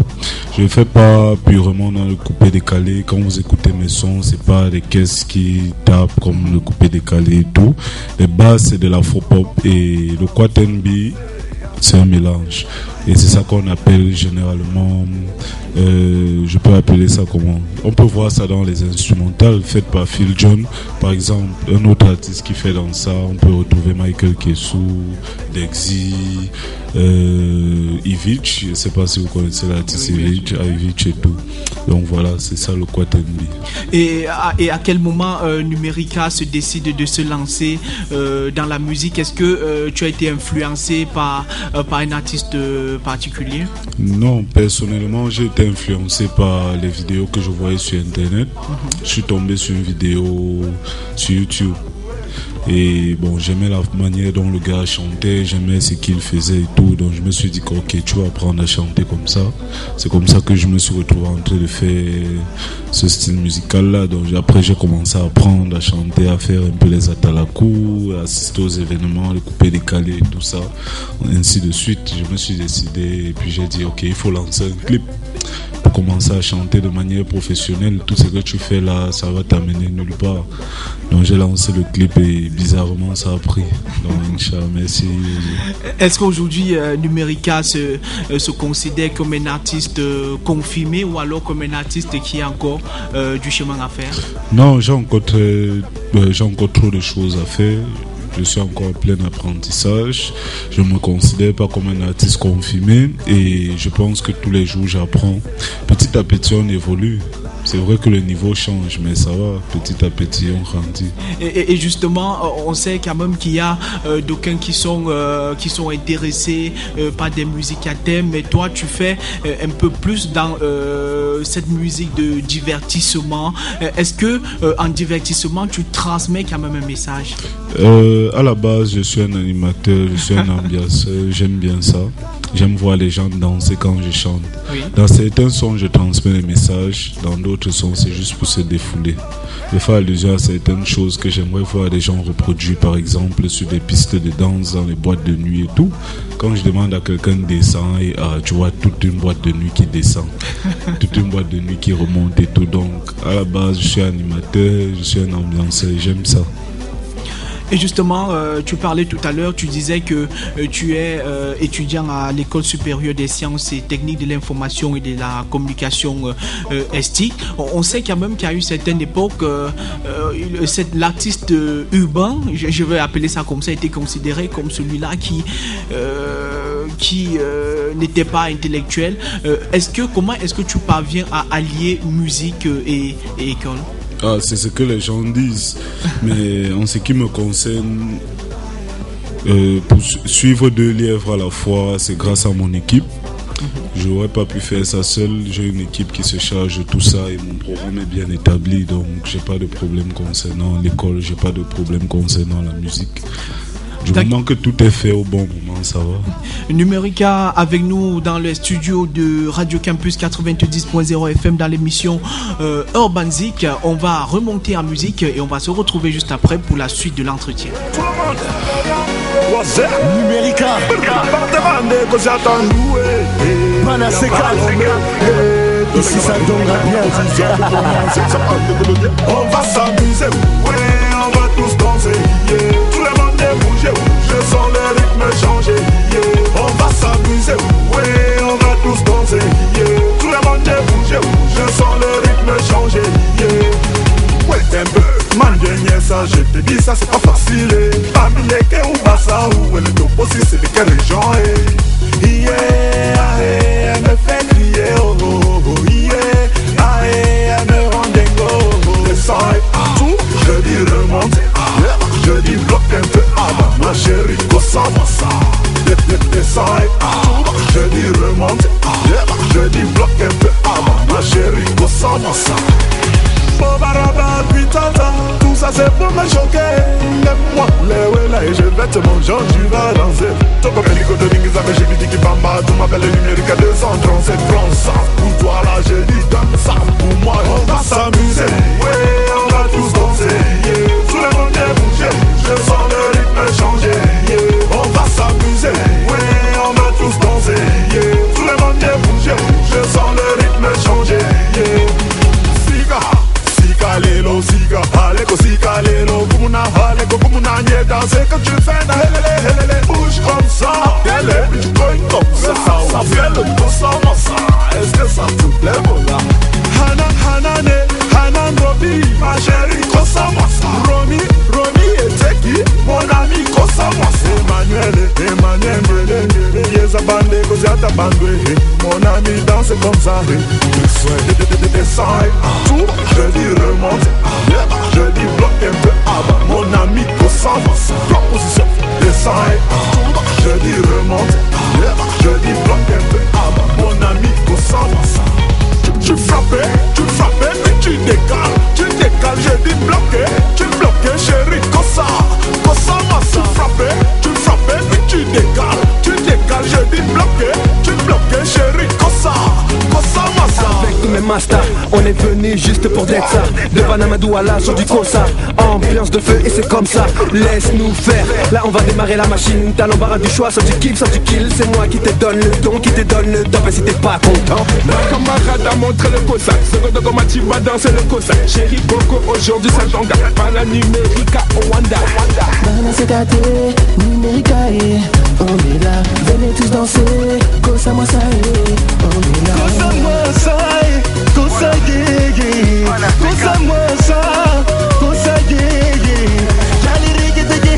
Je ne fais pas purement dans le coupé décalé. Quand vous écoutez mes sons, c'est pas des caisses qui tapent comme le coupé décalé et tout. Les bases, c'est de l'afro-pop et le Kwatenbi, c'est un mélange. Et c'est ça qu'on appelle généralement, je peux appeler ça comment? On peut voir ça dans les instrumentales faites par Phil John. Par exemple, un autre artiste qui fait dans ça, on peut retrouver Michael Kessou, Dexy, Ivich. Je ne sais pas si vous connaissez l'artiste Ivich et tout. Donc voilà, c'est ça le Kwatenbi. Et à quel moment Numérica se décide de se lancer dans la musique? Est-ce que tu as été influencé par un artiste particulier? Non, personnellement, j'ai été influencé par les vidéos que je voyais sur Internet. Je suis tombé sur une vidéo sur YouTube. Et bon, j'aimais la manière dont le gars chantait, j'aimais ce qu'il faisait et tout. Donc je me suis dit que ok, tu vas apprendre à chanter comme ça. C'est comme ça que je me suis retrouvé en train de faire ce style musical là. Donc après j'ai commencé à apprendre à chanter, à faire un peu les atalakou, à assister aux événements, les coupés décalés et tout ça, ainsi de suite. Je me suis décidé et puis j'ai dit ok, il faut lancer un clip pour commencer à chanter de manière professionnelle. Tout ce que tu fais là, ça va t'amener nulle part. Donc j'ai lancé le clip et bizarrement ça a pris. Donc Inch'Allah, merci. Est-ce qu'aujourd'hui Numérica se considère comme un artiste confirmé ou alors comme un artiste qui a encore du chemin à faire? Non, j'ai encore trop de choses à faire. Je suis encore en plein apprentissage. Je ne me considère pas comme un artiste confirmé et je pense que tous les jours j'apprends. Petit à petit on évolue. C'est vrai que le niveau change, mais ça va, petit à petit on grandit. Et justement, on sait quand même qu'il y a d'aucuns qui sont intéressés par des musiques à thème, mais toi tu fais un peu plus dans cette musique de divertissement. Est-ce que en divertissement tu transmets quand même un message? À la base, je suis un animateur, je suis un ambianceur, j'aime bien ça. J'aime voir les gens danser quand je chante. Oui. Dans certains sons, je transmets les messages. Dans d'autres sons, c'est juste pour se défouler. Je fais allusion à certaines choses que j'aimerais voir des gens reproduire, par exemple, sur des pistes de danse, dans les boîtes de nuit et tout. Quand je demande à quelqu'un de descendre, et tu vois toute une boîte de nuit qui descend, toute une boîte de nuit qui remonte et tout. Donc, à la base, je suis animateur, je suis un ambianceur, j'aime ça. Et justement, tu parlais tout à l'heure, tu disais que tu es étudiant à l'École supérieure des sciences et techniques de l'information et de la communication ESTIC. On sait quand même qu'il y a eu certaines époques, l'artiste urbain, je vais appeler ça comme ça, était considéré comme celui-là qui n'était pas intellectuel. Comment est-ce que tu parviens à allier musique et école? Ah, c'est ce que les gens disent. Mais en ce qui me concerne, pour suivre 2 lièvres à la fois, c'est grâce à mon équipe. Je n'aurais pas pu faire ça seul. J'ai une équipe qui se charge de tout ça et mon programme est bien établi. Donc, j'ai pas de problème concernant l'école, j'ai pas de problème concernant la musique. Du moment que tout est fait au bon moment, ça va. Numérica avec nous dans le studio de Radio Campus 90.0 FM dans l'émission Urban Zik. On va remonter en musique et on va se retrouver juste après pour la suite de l'entretien. cose Numerica Parte bande così attendu Bana c'est calme Ici ça donnera bien On va s'amuser, ouais, on va tous danser, yeah. Tout le monde est bougé, je sens le rythme changer, yeah. On va s'amuser, ouais, on va tous danser, yeah. Tout le monde est bougé, je sens le rythme changer, yeah. Ouais, un peu, man, gagner ça, je te dis ça, c'est pas facile. Parmi les que ou bassa ou le topo, si c'est de quelle région, yeah, elle me fait crier, oh, oh, oh, yeah, elle me rend dingo. Descends et tout, je dis remonte, je dis bloque un peu avant, ma chérie, ressemble ça. Descends et tout, je dis remonte, je dis bloque un peu avant, ma chérie, ressemble ça. Bobaraba, puis tata, tout ça c'est pour me choquer. Lève-moi, lève-la et je vais te manger, tu vas danser. Toko Pélico de Ningiza, mais j'ai dit qui bamba. Tu m'appelles le numérique à 237 francs. Ça, pour toi là, j'ai dit comme ça. Pour moi, on va s'amuser. Ouais, on va tous danser. Yeah. Tout le monde est bougé, je sens le rythme changer. Yeah. On va s'amuser. Ouais, on va tous danser. Yeah. Tout le monde est bougé, je sens le rythme changer. Yeah. Sika. Lelo, sika, aleko, sika, lelo, kumuna, aleko, kumuna, nieta, c'est que tu fais, na, helele, bouge comme ça, helele, tu coins comme ça, ça fait le bossa, est-ce que ça te plaît, voilà? Hanane, Hanan, Robi, ma chérie, cosa, massa, Romy, et Teki, mon ami, cosa, massa, Emmanuel, Yeza bande, Koziata bande, mon ami, danse comme ça, descends et tout, je dis remonte, je dis bloque un peu avant, mon ami, cosa, massa, proposition, descends et tout, je dis remonte, je dis bloque un peu avant, mon ami, cosa, massa. Tu frappais, puis tu décales, je dis bloqué, tu bloqué, chérie, cosa, massa. Tu frappais, puis tu décales, je dis bloqué, tu bloqué, chérie, cosa, massa. Avec tous mes masters, on est venu juste pour d'être ça. De Banamadou à la sur du Kosa, ambiance de feu et c'est comme ça. Laisse-nous faire, là on va démarrer la machine. T'as l'embarras du choix, soit tu kiffes, soit tu kills. C'est moi qui te donne le don, qui te donne le top. Et si t'es pas content, ma camarade a montré le Kosa. Seconde Gomati va danser le Kosa. Chérie Coco, aujourd'hui ça t'engage. Pas la numérica au Wanda. Bana c'est gâté, numérica et on est là. Venez tous danser, Kosa moi ça est, on est là. Kosa moi ça est, Kosa gégé. Kosa moi ça, Kosa gégé. Jali rigidege,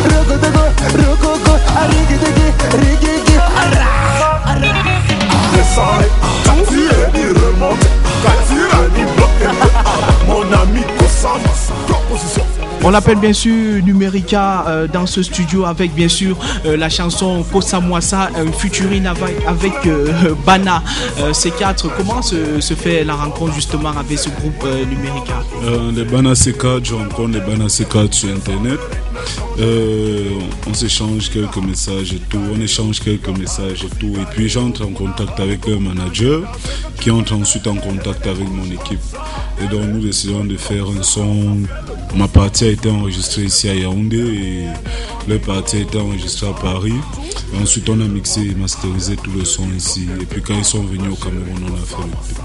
rogodogo, rogogo, rigidege, arra. Descends et tout, je dis remonte, je dis bloque un peu avant, mon ami, cosa, massa, proposition. On l'appelle bien sûr Numerica dans ce studio avec bien sûr la chanson Kosa Mwasa, featuring avec Bana C4. Comment se fait la rencontre justement avec ce groupe Numerica? Les Bana C4, je rencontre les Bana C4 sur internet. On s'échange quelques messages et tout, et puis j'entre en contact avec un manager qui entre ensuite en contact avec mon équipe, et donc nous décidons de faire un son. Ma partie a été enregistrée ici à Yaoundé et leur partie a été enregistrée à Paris, et ensuite on a mixé et masterisé tout le son ici, et puis quand ils sont venus au Cameroun on a fait le clip.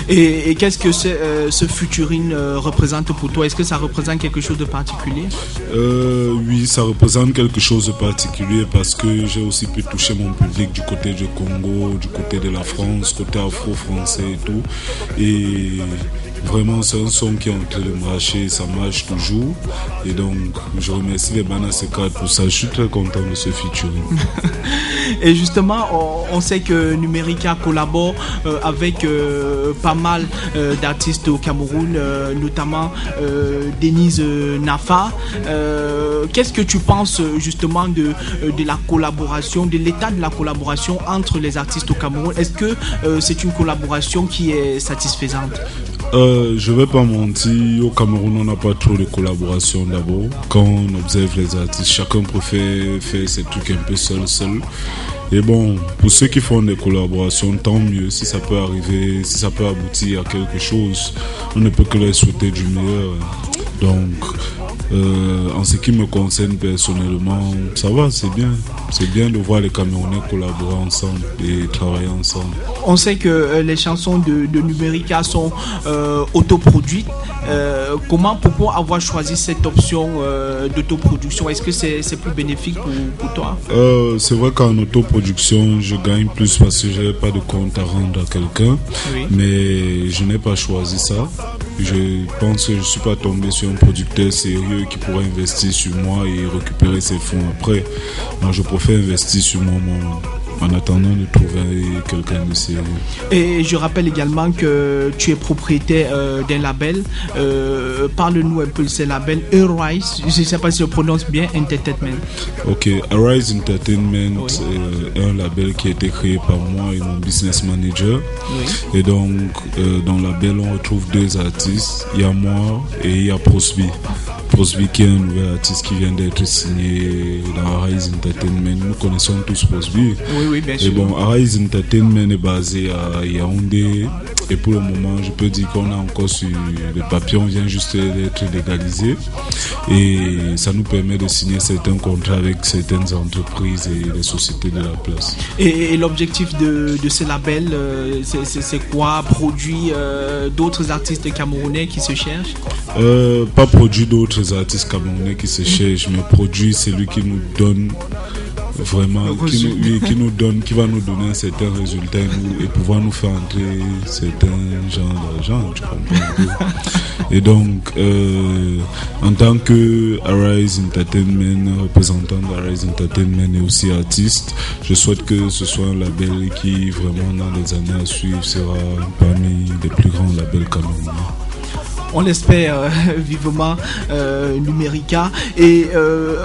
Et qu'est-ce que ce featuring représente pour toi? Est-ce que ça représente quelque chose de particulier? Oui, ça représente quelque chose de particulier parce que j'ai aussi pu toucher mon public du côté du Congo, du côté de la France, côté afro-français et tout. Et vraiment, c'est un son qui est en train de marcher, ça marche toujours. Et donc, je remercie les Bana C4 pour ça. Je suis très content de ce featuring. Et justement, on sait que Numerica collabore avec pas mal d'artistes au Cameroun, notamment Denise Nafa. Qu'est-ce que tu penses justement de la collaboration, de l'état de la collaboration entre les artistes au Cameroun? Est-ce que c'est une collaboration qui est satisfaisante? Je vais pas mentir, au Cameroun on n'a pas trop de collaboration d'abord. Quand on observe les artistes, chacun préfère faire ses trucs un peu seul. Et bon, pour ceux qui font des collaborations, tant mieux. Si ça peut arriver, si ça peut aboutir à quelque chose, on ne peut que leur souhaiter du meilleur. Donc En ce qui me concerne personnellement, ça va, c'est bien. C'est bien de voir les Camerounais collaborer ensemble et travailler ensemble. On sait que les chansons de Numérica sont autoproduites. Pourquoi avoir choisi cette option d'autoproduction? Est-ce que c'est plus bénéfique pour toi? C'est vrai qu'en autoproduction, je gagne plus parce que je n'ai pas de compte à rendre à quelqu'un. Oui. Mais je n'ai pas choisi ça. Je pense que je ne suis pas tombé sur un producteur sérieux qui pourrait investir sur moi et récupérer ses fonds après. Donc je préfère investir sur moi-même en attendant de trouver quelqu'un de sérieux. Et je rappelle également que tu es propriétaire d'un label. Parle-nous un peu de ce label, Arise. Je ne sais pas si je prononce bien, Entertainment. Ok, Arise Entertainment est un label qui a été créé par moi et mon business manager. Oui. Et donc, dans le label, on retrouve deux artistes. Il y a moi et il y a Prosby. Prosby qui est un nouvel artiste qui vient d'être signé dans Arise Entertainment. Nous connaissons tous Prosby. Oui, bien sûr. Et bon, Arise Entertainment est basé à Yaoundé. Et pour le moment, je peux dire qu'on a encore sur le papier, on vient juste d'être légalisé. Et ça nous permet de signer certains contrats avec certaines entreprises et les sociétés de la place. Et l'objectif de ce label, c'est quoi? Produire d'autres artistes camerounais qui se cherchent? Pas produire d'autres artistes camerounais qui se cherchent, mais produire celui qui nous donne vraiment, qui va nous donner un certain résultat et pouvoir nous faire entrer certains genres d'argent, tu comprends? Et donc, en tant que Arise Entertainment, représentant d'Arise Entertainment et aussi artiste, je souhaite que ce soit un label qui vraiment dans les années à suivre sera parmi les plus grands labels camerounais. On l'espère vivement, Numérica. Et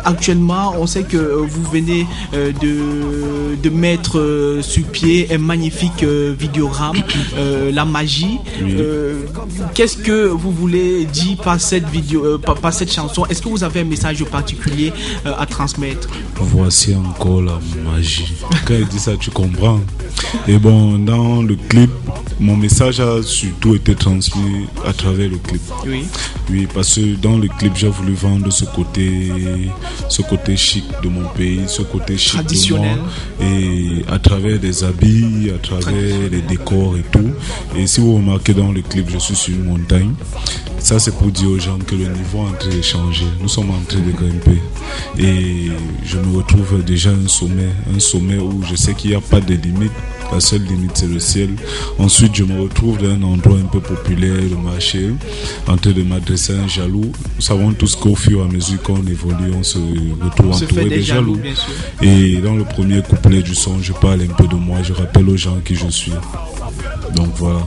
actuellement, on sait que vous venez de mettre sur pied un magnifique vidéogramme, La Magie. Oui. Qu'est-ce que vous voulez dire par cette vidéo, par cette chanson? Est-ce que vous avez un message particulier à transmettre? Voici encore la magie. Quand il dit ça, tu comprends. Et bon, dans le clip, mon message a surtout été transmis à travers le clip. Oui, parce que dans le clip, j'ai voulu vendre ce côté chic de mon pays, ce côté chic traditionnel. De moi, et à travers des habits, à travers les décors et tout. Et si vous remarquez dans le clip, je suis sur une montagne. Ça, c'est pour dire aux gens que le niveau est en train de changer. Nous sommes en train de grimper. Et je me retrouve déjà à un sommet où je sais qu'il n'y a pas de limite. La seule limite, c'est le ciel. Ensuite, je me retrouve dans un endroit un peu populaire, le marché, en train de m'adresser à un jaloux. Nous savons tous qu'au fur et à mesure qu'on évolue, on se retrouve entouré des jaloux. Et dans le premier couplet du son, je parle un peu de moi, je rappelle aux gens qui je suis. Donc voilà.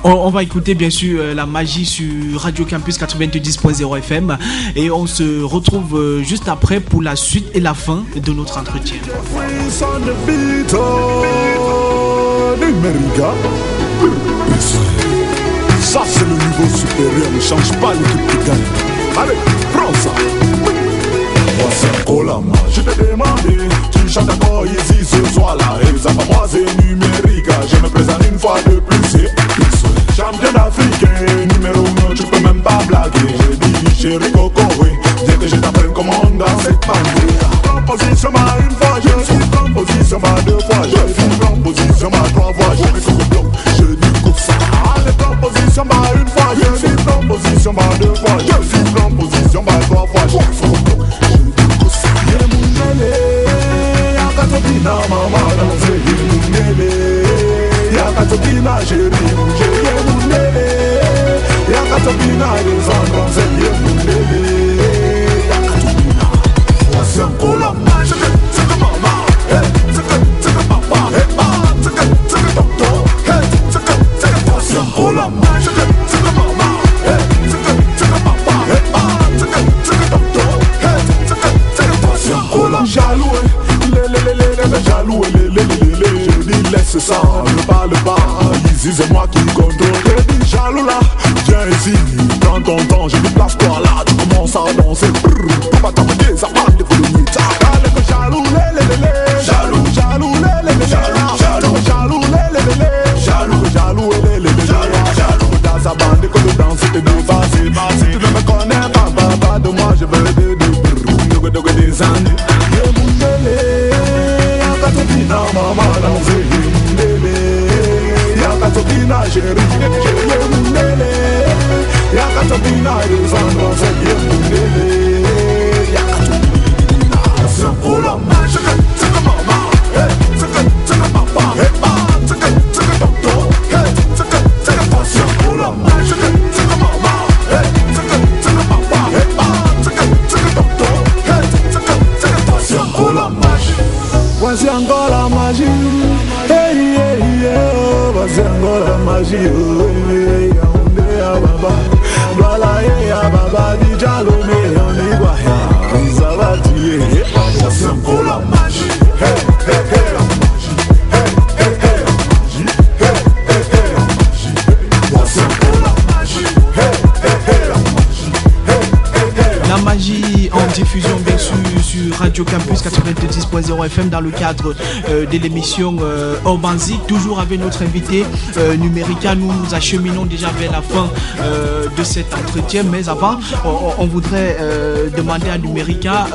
On va écouter bien sûr La Magie sur Radio Campus 90.0 FM et on se retrouve juste après pour la suite et la fin de notre entretien. Ça c'est le niveau supérieur, ne change pas l'équipe qui gagne. Allez, prends ça. Voici encore la magie. Je t'ai demandé, tu chantes encore ici ce soir-là. Et ça va moi c'est Numérica. Je me présente une fois de plus et plus. Champion africain, numéro 1, tu peux même pas blaguer. J'ai dit chéri Coco, oui. Dès que je t'apprends comment on danse cette bandera. Proposition ma une fois, je suis proposition ma deux fois, je suis proposition ma trois fois, je suis bloc, je dis coupe ça. Allez, proposition ma une fois, je suis proposition ma deux fois, je suis proposition ma trois fois, je suis bloc, je dis coupe ça. Yemunele, yakatopina mama danse, yemunele, yakatopina chéri, yemunele, yakatopina les danse, yemunele. C'est encore la magie, c'est que maman, c'est que papa, c'est que tonton, c'est encore la magie, c'est que maman, c'est que papa, c'est que tonton, c'est encore la jaloux, les jaloux, je dis laisse ça, ne parle pas, ici c'est moi qui contrôle, je dis jaloux là, viens ici, prends ton temps, je dis place-toi là, tu commences à danser, papa t'as dit ça parle de folie. Jaloux, jaloux, jaloux, jaloux, jaloux, jaloux, jaloux, dans sa bande que je danse et dans vas-y, tu ne me connais pas de moi, je veux chérie, Yemunele. Yakatopina, les endroits, c'est Yemunele. Yakatopina, c'est un coup la main, c'est que maman, c'est que papa, c'est que tonton, c'est que passion pour la main, c'est que maman, c'est que papa, c'est que tonton, c'est que passion pour la main. Voici encore la magie, hey, hey, hey, oh, voici encore la magie, oh, hey, hey, baba, voilà, hey, baba, di jalome, on y va, ça va tuer, voici encore la magie, hey, hey, hey, la magie, hey, hey, hey, la magie, hey, hey, hey, la magie, voici encore la magie, hey, hey, hey, la magie, hey, hey, hey, la magie en diffusion bien sûr sur Radio Campus 90.0 FM dans le cadre de l'émission Urban Zik, toujours avec notre invité Numérica. Nous nous acheminons déjà vers la fin de cet entretien, mais avant on voudrait demander à Numérica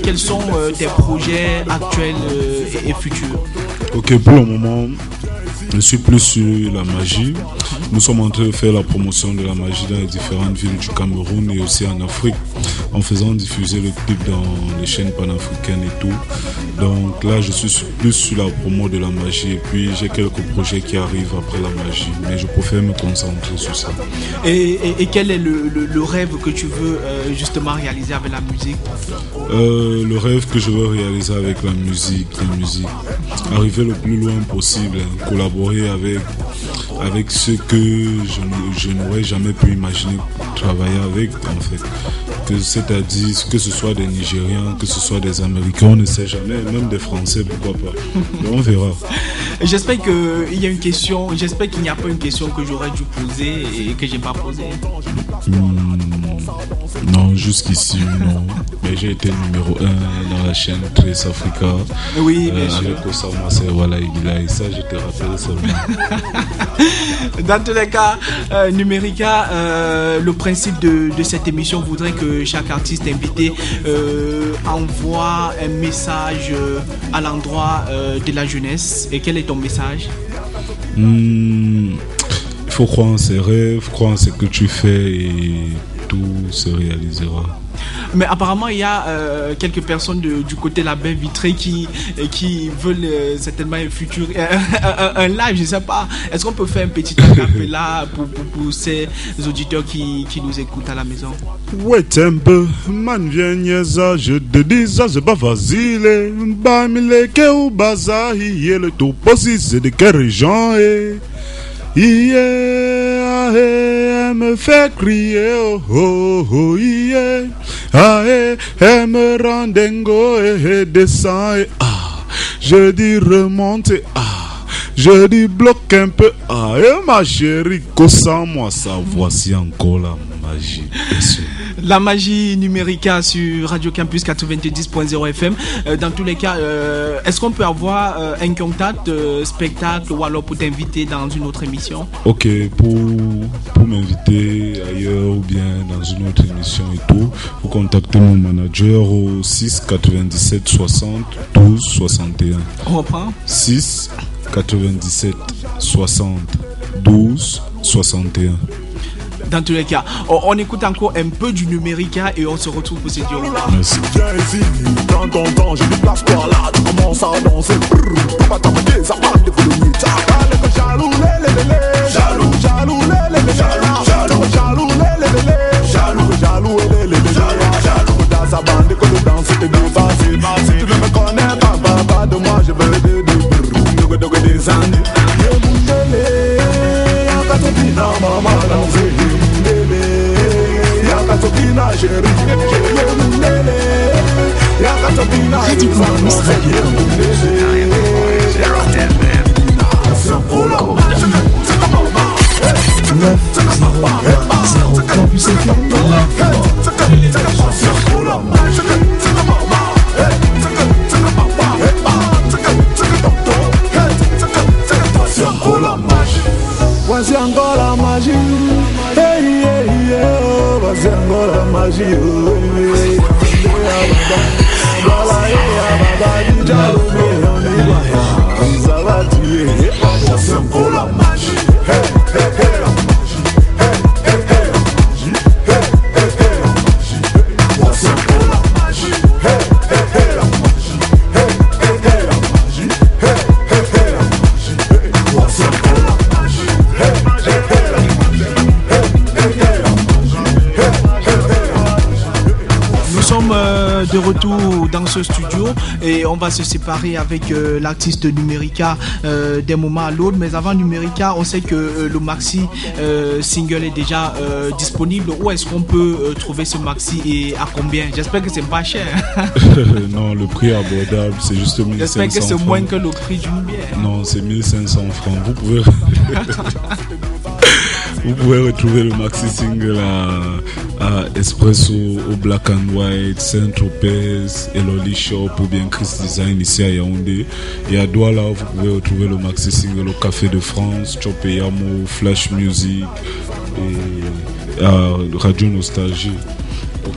quels sont tes projets actuels et futurs. Ok, pour le moment je suis plus sur la magie. Nous sommes en train de faire la promotion de la magie dans les différentes villes du Cameroun et aussi en Afrique, en faisant diffuser le clip dans les chaînes panafricaines et tout. Donc là, je suis plus sur la promo de la magie et puis j'ai quelques projets qui arrivent après la magie, mais je préfère me concentrer sur ça. Et quel est le rêve que tu veux justement réaliser avec la musique? Le rêve que je veux réaliser avec la musique, arriver le plus loin possible, collaborer avec ceux que je n'aurais jamais pu imaginer travailler avec, en fait. C'est-à-dire que ce soit des Nigériens, que ce soit des Américains, on ne sait jamais, même des Français, pourquoi pas. Mais on verra. J'espère qu'il y a une question, j'espère qu'il n'y a pas une question que j'aurais dû poser et que j'ai pas posée. Non, jusqu'ici, non. Mais j'ai été numéro 1 dans la chaîne Trace Africa. Oui, bien sûr. Avec Osama Serwala et ça, je te rappelle seulement. Dans tous les cas, Numérica, le principe de cette émission voudrait que chaque artiste invité envoie un message à l'endroit de la jeunesse. Et quel est ton message? Il faut croire en ses rêves, croire en ce que tu fais et tout se réalisera. Mais apparemment, il y a quelques personnes du côté de la baie vitrée qui veulent certainement un futur, un live, je ne sais pas. Est-ce qu'on peut faire un petit acapella pour ces auditeurs qui nous écoutent à la maison? Ouais, un peu, man, viens, ça, je te dis ça, c'est pas facile. Bamile, que ou baza, y est le tout possible, c'est de quelle région, elle me fait crier, oh oh oh, elle me rend dingo et descend, je dis remonte, je dis bloque un peu, et ma chérie, sans moi, ça, voici encore la magie. La magie Numérica sur Radio Campus 90.0 FM. Dans tous les cas, est-ce qu'on peut avoir un contact, spectacle ou alors pour t'inviter dans une autre émission? Ok, pour m'inviter ailleurs ou bien dans une autre émission et tout, vous contactez mon manager au 6 97 60 12 61. On reprend 6 97 60 12 61. Dans tous les cas, on écoute encore un peu du Numérica et on se retrouve pour se dire au revoir. Merci. Dans ton temps, je déplace toi là, tu commences à danser. Tu vas t'amener, ça parle de colonies. Jaloux, jaloux, jaloux, jaloux, jaloux, jaloux, jaloux, dans sa bande que le danse et de passer. Si tu ne me connais pas de moi, je veux te descendre. Yakatopina, maman, danser. Yakatopina, chérie, Yakatopina, Radio Campus, Radio Campus FM. Voici encore la magie, hey, hey, hey, oh, voici encore la magie, oh, hey, hey, ça va tuer, voici encore la magie, hey, hey, hey. retour dans ce studio et on va se séparer avec l'artiste Numérica d'un moment à l'autre. Mais avant Numérica, on sait que le maxi single est déjà disponible. Où est-ce qu'on peut trouver ce maxi et à combien? J'espère que c'est pas cher. Non, le prix est abordable, c'est juste 1500 francs. J'espère que c'est moins que le prix d'une bière. Non, c'est 1500 francs. Vous pouvez... Vous pouvez retrouver le maxi single à Espresso, au Black and White, Saint-Tropez, Eloli Shop ou bien Chris Design ici à Yaoundé. Et à Douala, vous pouvez retrouver le maxi single au Café de France, Chopeyamo, Flash Music et à Radio Nostalgie.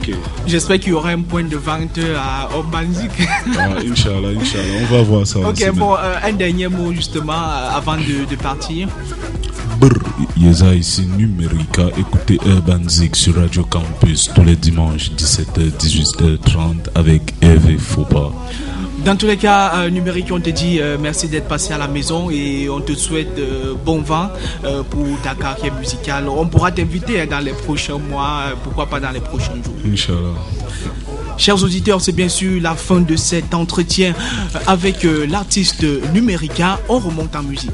Okay. J'espère qu'il y aura un point de vente à Urban Zik. Inch'Allah, on va voir ça. Ok, bon, un dernier mot justement avant de partir. Yeza ici Numérica, écoutez Urban Zik sur Radio Campus tous les dimanches 17h 18h30 avec Eve Fopa. Dans tous les cas, Numérique, on te dit merci d'être passé à la maison et on te souhaite bon vent pour ta carrière musicale. On pourra t'inviter dans les prochains mois, pourquoi pas dans les prochains jours. Inch'Allah. Chers auditeurs, c'est bien sûr la fin de cet entretien avec l'artiste Numérica. On remonte en musique.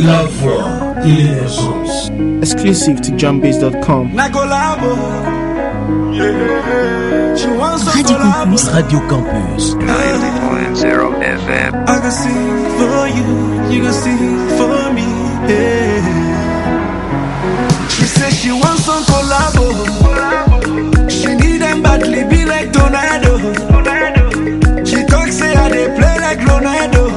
la voix de l'émergence. Exclusive to JamBase.com. Radio Campus. Radio Campus. 90.0 FM. I can sing for you, you can sing for me. Yeah. She said she wants some collabo. She need them badly, be like tornado. She talks say I they play like Ronaldo.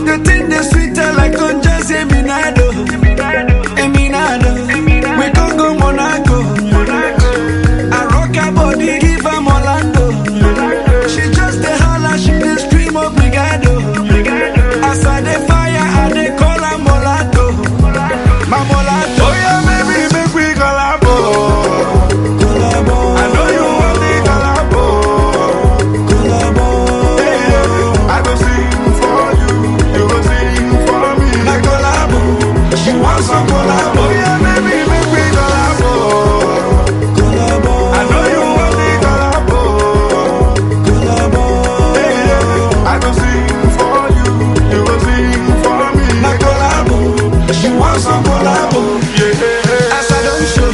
The thing they sweeter like Conjas Eminado. Eminado, we can go Monaco. I rock her body, give her Orlando. She just a holla, she the stream of Brigado. As I the fire, I they call her Molato. My Molato. Oh yeah, baby, make we collabo. I know you want the collabo. Yeah, I go sing for you, you go sing for me. Like collabo, she wants some collabo. Oh yeah, baby, make we collabo. I know you want the collabo. Yeah, I go sing for you, you go sing for me. Like collabo, she wants some collabo. Yeah, as I don't show,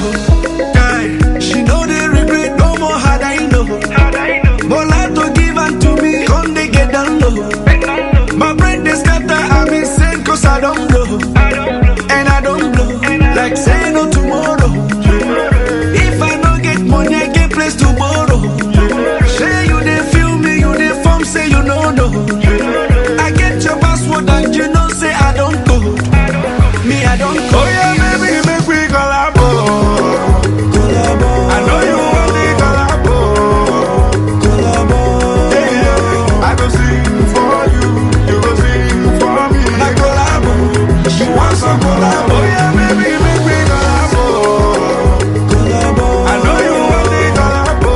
guy, she know the regret no more. Had I know, Molato give unto me, come they get down low. My brain they scatter, I'm insane 'cause I don't blow, and I don't blow like say no tomorrow. If I don't get money, I get place to borrow. Say you they feel me, you they form, say you know no. I get your password and you know say I don't go. Me I don't go. Oh yeah, baby, make we collabo. I know you want the collabo. Yeah, I go sing for you, you go sing for me. Like collabo, she wants some collabo. Oh yeah, baby, make we collabo. I know you want the collabo.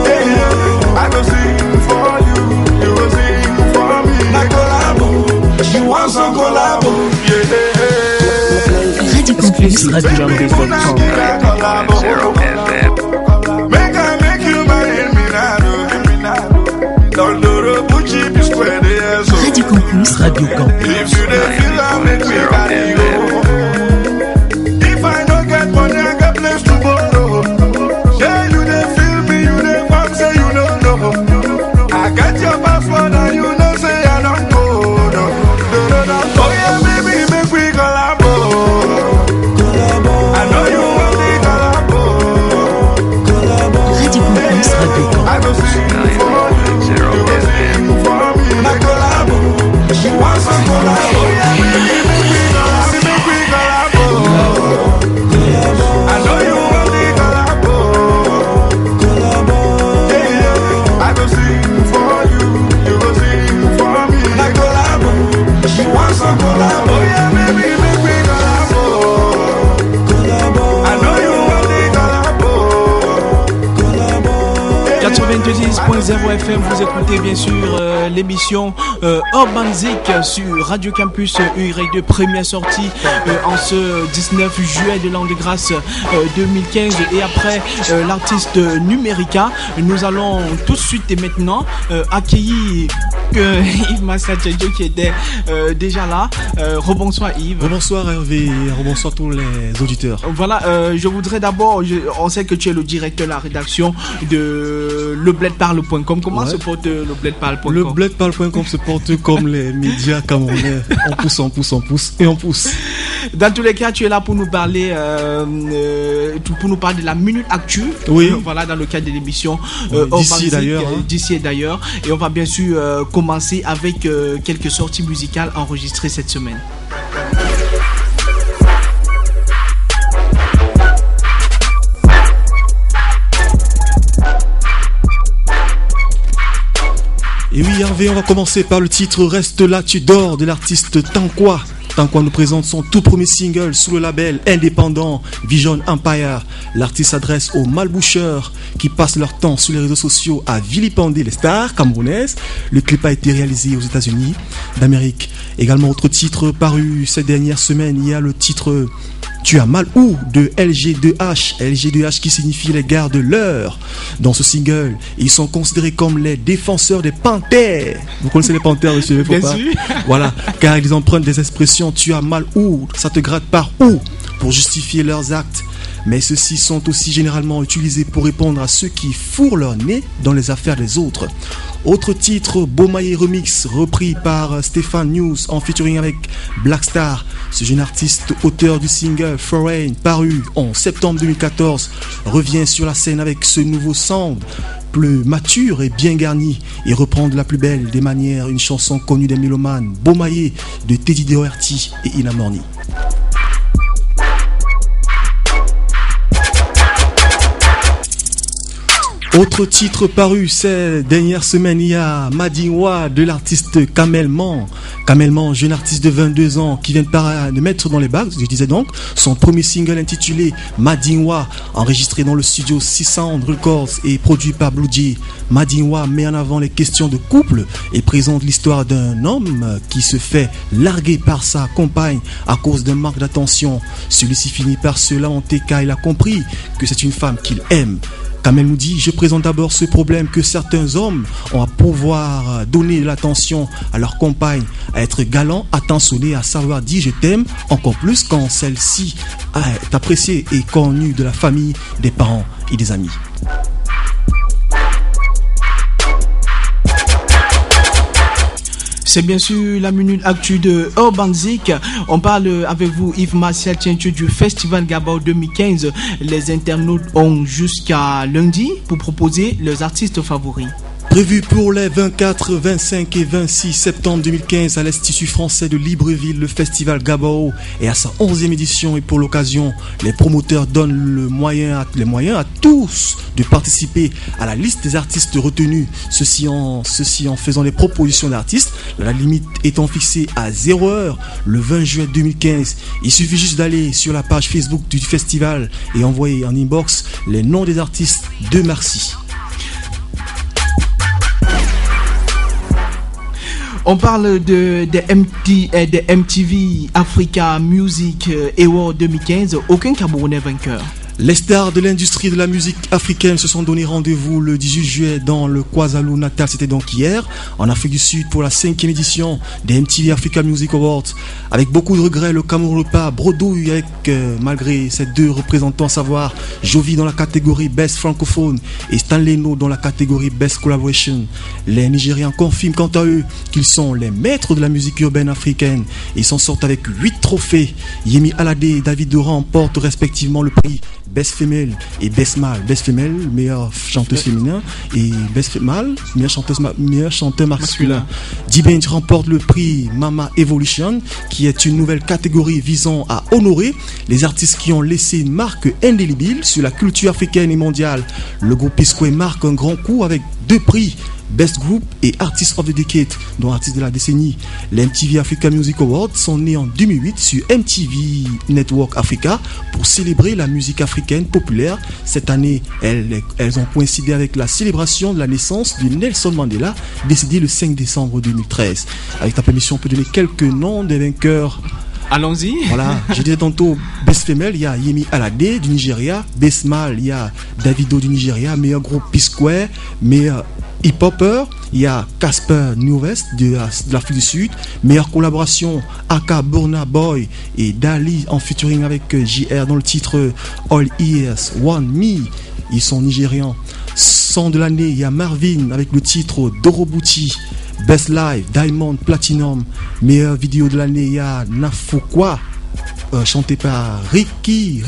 Yeah, I go sing for you, you go sing for me. Like collabo, she wants some collabo. Yeah. Campus. Radio JamBase.com. 90.0 FM. Make you my Eminado. Doldoro Pucci Bisquare de Eso. Radio Campus. Radio Campus. If you dey feel I make me carry you. If I don't get money, I got place to borrow. Yeah, you dey feel me, you dey come say you don't know. I got your passport and you know say I don't go. No. Oh yeah, baby, make we collabo. I know you want the collabo. Radio Campus. Radio Campus. I go sing for you, you go sing for me. Like collabo, she wants some collabo. Yeah, baby, make we collabo. I know you want the collabo. Yeah, I go sing for you, you go sing for me. Like collabo, she wants some collabo. Yeah, baby, make we collabo. I know you want the collabo. 92.0 FM, vous écoutez bien sûr l'émission Urban Zik sur Radio Campus UY de première sortie en ce 19 juillet de l'an de grâce 2015. Et après l'artiste Numérica, nous allons tout de suite et maintenant accueillir Yves Massachadjo qui était déjà là. Rebonsoir Yves. Rebonsoir Hervé et rebonsoir tous les auditeurs. Voilà, je voudrais d'abord, on sait que tu es le directeur de la rédaction de lebledparle.com. Comment se porte lebledparle.com? Lebledparle.com se porte comme les médias camerounais. On pousse, on pousse, on pousse et on pousse. Dans tous les cas, tu es là pour nous parler, de la minute actu. Oui. Voilà, dans le cadre de l'émission. D'ici d'ailleurs. D'ici et d'ailleurs. Et on va bien sûr commencer avec quelques sorties musicales enregistrées cette semaine. Et oui Hervé, on va commencer par le titre Reste là, tu dors de l'artiste Tankwa. Tankwa nous présente son tout premier single sous le label indépendant Vision Empire. L'artiste s'adresse aux malboucheurs qui passent leur temps sur les réseaux sociaux à vilipender les stars camerounaises. Le clip a été réalisé aux États-Unis d'Amérique. Également autre titre paru ces dernières semaines, il y a le titre Tu as mal où de LG2H qui signifie les gars de l'heure. Dans ce single, ils sont considérés comme les défenseurs des panthères. Vous connaissez les panthères, monsieur? Bien sûr. Voilà, car ils empruntent des expressions tu as mal où, ça te gratte par où, pour justifier leurs actes. Mais ceux-ci sont aussi généralement utilisés pour répondre à ceux qui fourrent leur nez dans les affaires des autres. Autre titre, Bomaye Remix, repris par Stéphane News en featuring avec Blackstar. Ce jeune artiste, auteur du single Foreign, paru en septembre 2014, revient sur la scène avec ce nouveau sound plus mature et bien garni et reprend de la plus belle des manières une chanson connue des mélomanes, Bomaye de Teddy Doherty et Ina Morny. Autre titre paru ces dernières semaines, il y a Madinwa de l'artiste Kamelman. Kamelman, jeune artiste de 22 ans qui vient de mettre dans les bacs, je disais donc, son premier single intitulé Madinwa, enregistré dans le studio 600 Records et produit par Blue Jay. Madinwa met en avant les questions de couple et présente l'histoire d'un homme qui se fait larguer par sa compagne à cause d'un manque d'attention. Celui-ci finit par se lamenter car il a compris que c'est une femme qu'il aime. Kamel nous dit, je présente d'abord ce problème que certains hommes ont à pouvoir donner de l'attention à leur compagne, à être galant, attentionné, à savoir dire je t'aime, encore plus quand celle-ci est appréciée et connue de la famille, des parents et des amis. C'est bien sûr la minute actu de Urban Zik. On parle avec vous Yves Martial Tientu du Festival Gabao 2015. Les internautes ont jusqu'à lundi pour proposer leurs artistes favoris. Prévu pour les 24, 25 et 26 septembre 2015 à l'Institut français de Libreville, le festival Gabao est à sa 11e édition et pour l'occasion, les promoteurs donnent les moyens à tous de participer à la liste des artistes retenus, ceci en faisant des propositions d'artistes, la limite étant fixée à 0 heure le 20 juin 2015. Il suffit juste d'aller sur la page Facebook du festival et envoyer en inbox les noms des artistes de merci. On parle de MTV Africa Music Award 2015. Aucun Camerounais vainqueur. Les stars de l'industrie de la musique africaine se sont donné rendez-vous le 18 juillet dans le KwaZulu-Natal, c'était donc hier, en Afrique du Sud pour la 5e édition des MTV Africa Music Awards. Avec beaucoup de regrets, le Cameroun repart bredouille avec, malgré ses deux représentants, à savoir Jovi dans la catégorie Best Francophone et Stanley No dans la catégorie Best Collaboration. Les Nigérians confirment quant à eux qu'ils sont les maîtres de la musique urbaine africaine et s'en sortent avec 8 trophées. Yemi Alade et David Doran portent respectivement le prix Best Female et Best Male. Best Female, meilleure chanteuse féminin, et Best Male, meilleur chanteur masculin. D-Bench remporte le prix Mama Evolution, qui est une nouvelle catégorie visant à honorer les artistes qui ont laissé une marque indélébile sur la culture africaine et mondiale. Le groupe P-Square marque un grand coup avec 2 prix, Best Group et Artist of the Decade, dont artiste de la décennie. Les MTV Africa Music Awards sont nés en 2008 sur MTV Network Africa pour célébrer la musique africaine populaire. Cette année, elles ont coïncidé avec la célébration de la naissance de Nelson Mandela, décédé le 5 décembre 2013. Avec ta permission, on peut donner quelques noms des vainqueurs. Allons-y. Voilà, je disais tantôt Best Female, il y a Yemi Alade du Nigeria. Best Male, il y a Davido du Nigeria. Meilleur groupe P-Square. Meilleur hip-hopper, il y a Casper Newest de l'Afrique du Sud. Meilleure collaboration, Aka Burna Boy et Dali en featuring avec JR dans le titre All Ears One Me. Ils sont nigérians. Son de l'année, il y a Marvin avec le titre Dorobuti. Best Live, Diamond Platinum. Meilleure vidéo de l'année, il y a Nafukwa, chanté par Ricky,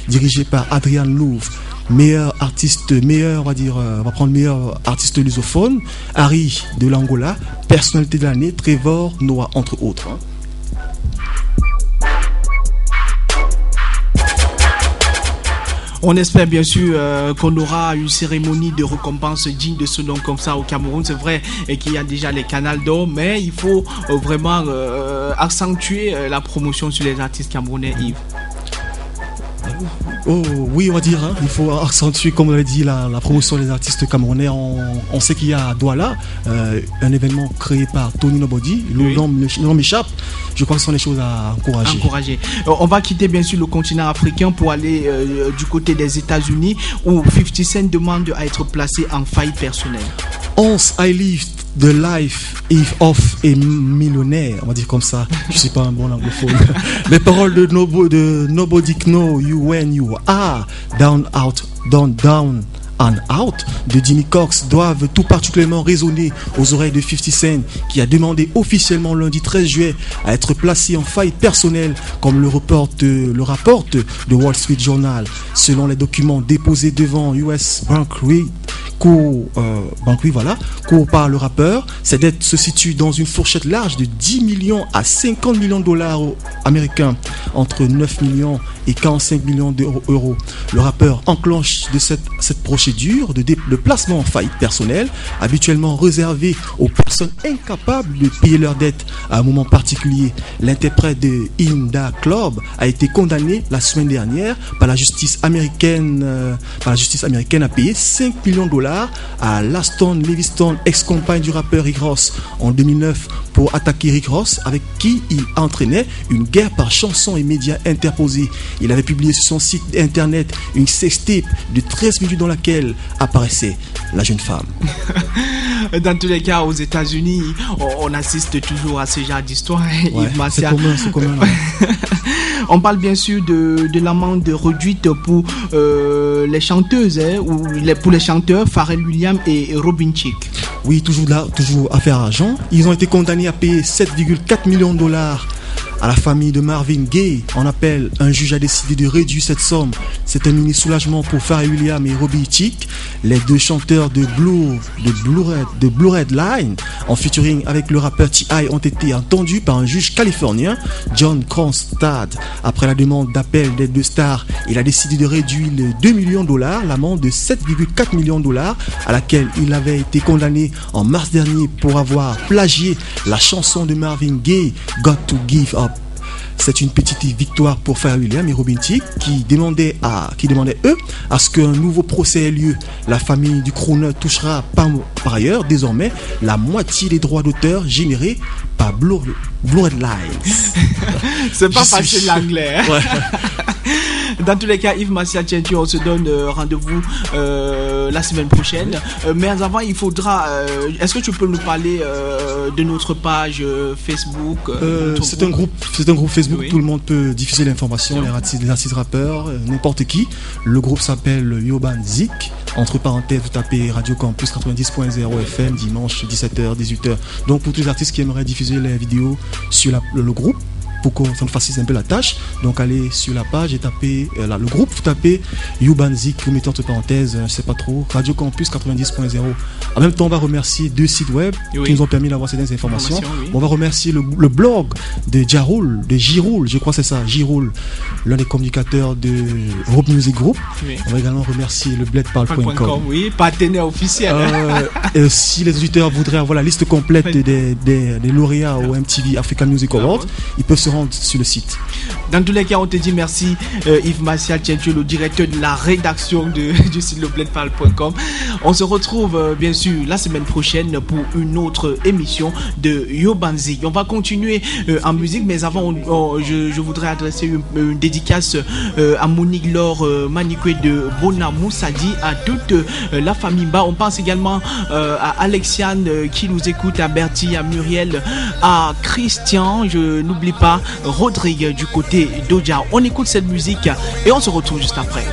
dirigé par Adrian Louvre. Meilleur artiste, on va prendre meilleur artiste lusophone, Harry de l'Angola. Personnalité de l'année, Trevor Noah, entre autres. On espère bien sûr qu'on aura une cérémonie de récompense digne de ce nom comme ça au Cameroun. C'est vrai qu'il y a déjà les canals d'or, mais il faut vraiment accentuer la promotion sur les artistes camerounais, Yves. Oui, on va dire. Il faut accentuer, comme on l'a dit, la promotion des artistes camerounais. On sait qu'il y a à Douala un événement créé par Tony Nobody. Le nom m'échappe. Je crois que ce sont des choses à encourager. On va quitter bien sûr le continent africain pour aller du côté des États-Unis où 50 Cent demande à être placé en faillite personnelle. I live the life of a millionnaire, on va dire comme ça. Je suis pas un bon anglophone. Les paroles de Nobody Know You When You Are Down, Out, Down and Out de Jimmy Cox doivent tout particulièrement résonner aux oreilles de 50 Cent, qui a demandé officiellement lundi 13 juillet à être placé en faillite personnelle, comme le rapporte The Wall Street Journal. Selon les documents déposés devant US Bankrate cours par le rappeur, ses dettes se situent dans une fourchette large de 10 millions à 50 millions de dollars américains, entre 9 millions et 45 millions d'euros. Le rappeur enclenche de cette procédure de placement en faillite personnelle, habituellement réservée aux personnes incapables de payer leurs dettes à un moment particulier. L'interprète de In Da Club a été condamné la semaine dernière par la justice américaine à payer 5 millions de dollars à Laston Leviston, ex-compagne du rappeur Rick Ross, en 2009 pour attaquer Rick Ross, avec qui il entraînait une guerre par chansons et médias interposés. Il avait publié sur son site internet une sextape de 13 minutes dans laquelle apparaissait la jeune femme. Dans tous les cas, aux États-Unis, on assiste toujours à ce genre d'histoire. Ouais, c'est commun. On parle bien sûr de l'amende réduite pour les chanteuses, pour les chanteurs Pharrell Williams et Robin Thicke. Oui, toujours affaire argent. Ils ont été condamnés à payer 7,4 millions de dollars à la famille de Marvin Gaye. En appel, un juge a décidé de réduire cette somme. C'est un mini soulagement pour Pharrell Williams et Robin Thicke, les deux chanteurs de Blue Red Line, en featuring avec le rappeur T.I., ont été entendus par un juge californien, John Kronstad. Après la demande d'appel des deux stars, il a décidé de réduire les 2 millions de dollars, l'amende de 7,4 millions de dollars à laquelle il avait été condamné en mars dernier pour avoir plagié la chanson de Marvin Gaye, Got to Give Up. C'est une petite victoire pour Pharrell Williams et Robin Thicke qui demandaient eux à ce qu'un nouveau procès ait lieu. La famille du crooner touchera par ailleurs désormais la moitié des droits d'auteur générés par Blue Red Lines. C'est pas facile l'anglais. Ouais. Dans tous les cas, Yves Martial Tientu, on se donne rendez-vous la semaine prochaine. Mais avant, il faudra. Est-ce que tu peux nous parler de notre page Facebook C'est un groupe Facebook. Oui. Tout le monde peut diffuser l'information. Les artistes rappeurs, n'importe qui. Le groupe s'appelle Yoban Zik. Entre parenthèses, vous tapez Radio Campus 90.0 FM dimanche 17h, 18h. Donc pour tous les artistes qui aimeraient diffuser les vidéos sur le groupe, pour qu'on nous facilite un peu la tâche, donc allez sur la page et tapez le groupe, vous tapez Youbanzik, vous mettez entre parenthèses, je sais pas trop, Radio Campus 90.0. En même temps, on va remercier deux sites web qui nous ont permis d'avoir certaines informations. Oui. On va remercier le blog de Jiroul, je crois que c'est ça, Jiroul, l'un des communicateurs de Rope Music Group. Oui. On va également remercier le bledpal.com. Oui, partenaire officiel. Si les auditeurs voudraient avoir la liste complète des lauréats au MTV African Music Awards, ils peuvent se rendre sur le site. Dans tous les cas, on te dit merci Yves Martial Tientu, le directeur de la rédaction du site lebledpal.com. On se retrouve bien sûr la semaine prochaine pour une autre émission de Yobanzi. On va continuer en musique, mais avant je voudrais adresser une dédicace à Monique Laure Manikwe de Bona Moussadi, à toute la famille Ba. On pense également à Alexiane qui nous écoute, à Bertie, à Muriel, à Christian, je n'oublie pas Rodrigue du côté d'Oja. On écoute cette musique et on se retrouve juste après.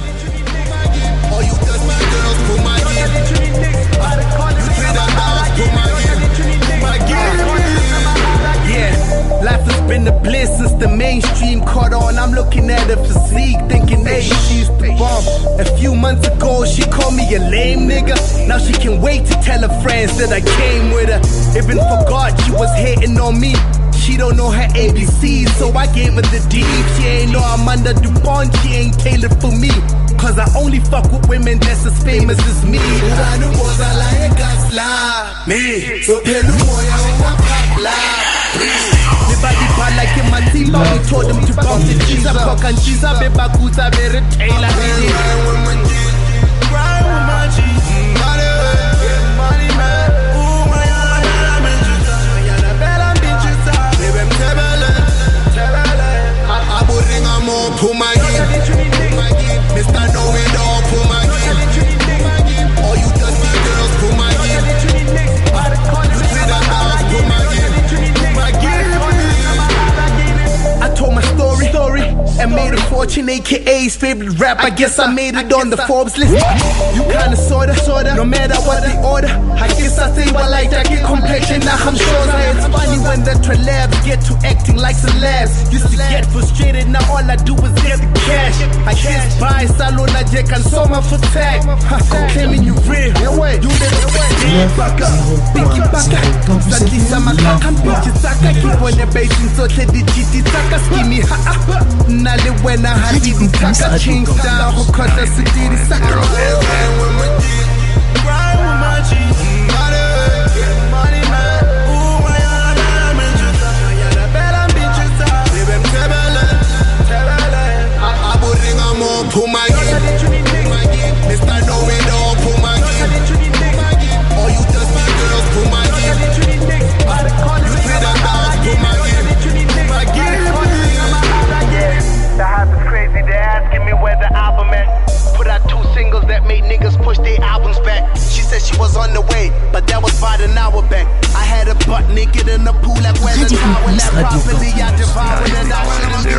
Life has been a bliss since the mainstream caught on. I'm looking at her physique, thinking, hey, she used to bomb. A few months ago, she called me a lame nigga. Now she can wait to tell her friends that I came with her. Even forgot she was hating on me. She don't know her ABCs, so I gave her the D. She ain't know I'm under DuPont, she ain't tailored for me. Cause I only fuck with women that's as famous as me. Me body bad like in my team, but we told them to bounce it. She's a cock and she's a bebagusa, very tailor. Grind with my G's. Money man. Ooh, my Pull my Mr. No we don't pull my all you dusty girls pull my you see that dance pull my I told my story and made a fortune, aka his favorite rap. I guess I made it on the Forbes list. You kinda sorta, no matter what the order. I guess I say well like that, get complexion, now I'm sure that it's funny when the trelabs get to acting like celebs. Used to get frustrated, now all I do is get the cash. I guess buy salon, I jack and soma for tag. Claiming you real, you little baka, pinky baka. Saki sama kakam, bitches saka. Keep on the basing, so say the GT saka. Skimmy ha. Nale when I had the taka change style, who cut the city the saka. Grind with my G's. Money man. Ooh, my I would ring a more, pull my Mr. No we don't pull my all you dusty girls pull my you see that dance pull my The hype is crazy, they're asking me where the album at. Put out 2 singles that made niggas push their albums back. She said she was on the way, but that was about an hour back. I had a butt naked in the pool like where the towel at. Properly I devoured and I shouldn't be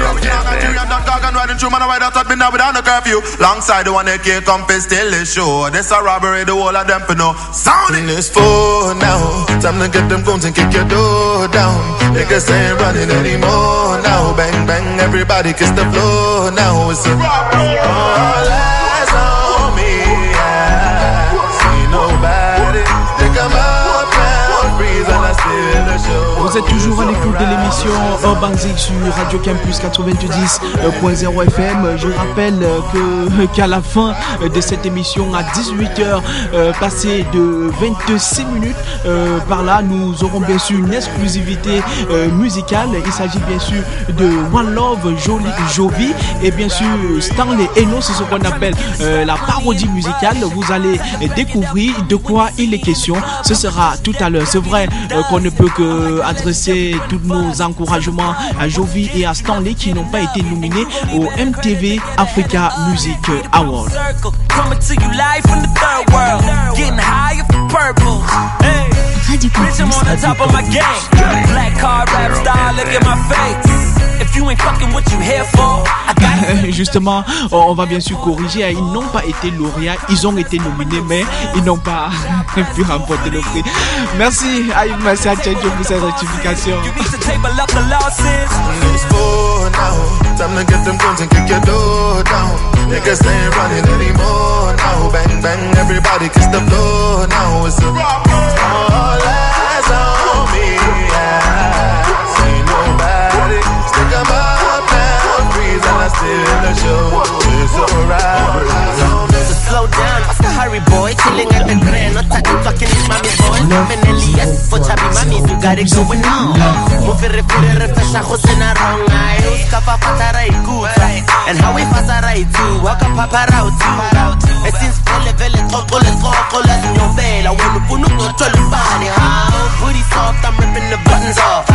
I'm talking riding through, man, I ride out at midnight without no curfew. Longside the one that can't come and still is sure. This a robbery, the whole of them for no sound in this phone now. Time to get them guns and kick your door down. Niggas ain't running anymore now. Bang, bang, everybody kiss the floor now. It's a robbery. All eyes on me, I see nobody. Think I'm up now, freeze and I still the show. Vous êtes toujours à l'écoute de l'émission Urban Zik sur Radio Campus 90.0 FM. Je rappelle qu'à la fin de cette émission à 18h passé de 26 minutes par là, nous aurons bien sûr une exclusivité musicale. Il s'agit bien sûr de One Love, Jovi et bien sûr Stanley Eno. C'est ce qu'on appelle la parodie musicale. Vous allez découvrir de quoi il est question. Ce sera tout à l'heure. C'est vrai qu'on ne peut que adresser tous nos encouragements à Jovi et à Stanley qui n'ont pas été nominés au MTV Africa Music Award. Radio Campus, Justement, on va bien sûr corriger. Ils n'ont pas été lauréats, ils ont été nominés, mais ils n'ont pas pu remporter le prix. Merci Aïb Massia Tchenjo pour cette rectification. Time to get them guns and kick your door down. Niggas ain't running anymore now. Bang, bang, everybody kiss the floor now. It's a all eyes on me. I see nobody. Stick 'em up now, freeze and I still the show. It's alright. Slow down, hurry boy, chilling at the grand, not talking in mommy boy. I'm an Elias, for chubby mommy, you got it going on. Move it, refresh, in a wrong eye. Kapa patara good, and how we patara too. Walk up papara too. And since vele, let's in your bed. I want to put no trouble body. Booty soft, I'm ripping the buttons off.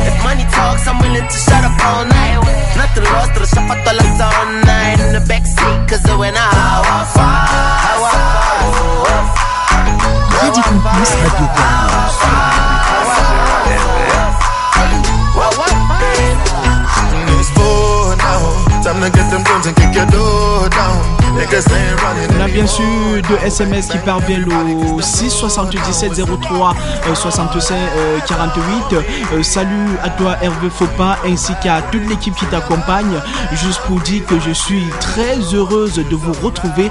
If money talks, I'm willing to shut up all night. Nothing lost, the shop at the all night in the backseat, cause when I Radio Campus, Radio Campus. Time to get them guns and kick your door down. On a bien sûr 2 SMS qui parviennent au 6 77 03 65 48. Salut à toi Hervé Faupa ainsi qu'à toute l'équipe qui t'accompagne. Juste pour dire que je suis très heureuse de vous retrouver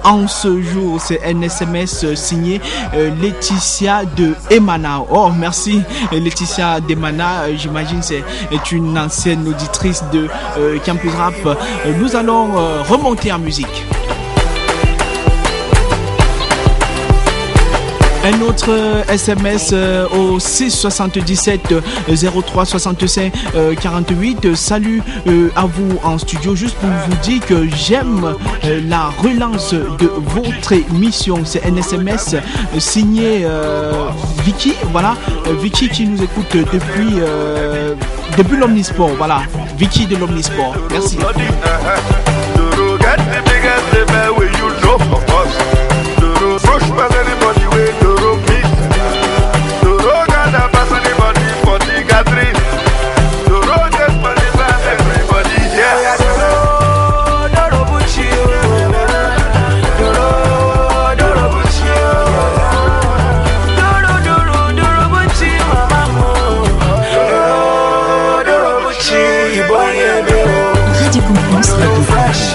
en ce jour. C'est un SMS signé Laetitia de Emana. Oh merci Laetitia d'Emana. J'imagine c'est une ancienne auditrice de Campus Rap. Nous allons remonter en musique. Un autre SMS au 677 03 65 48. Salut à vous en studio. Juste pour vous dire que j'aime la relance de votre émission. C'est un SMS signé Vicky. Voilà, Vicky qui nous écoute depuis l'Omnisport. Voilà, Vicky de l'Omnisport. Merci. Radio Campus, Radio Flash.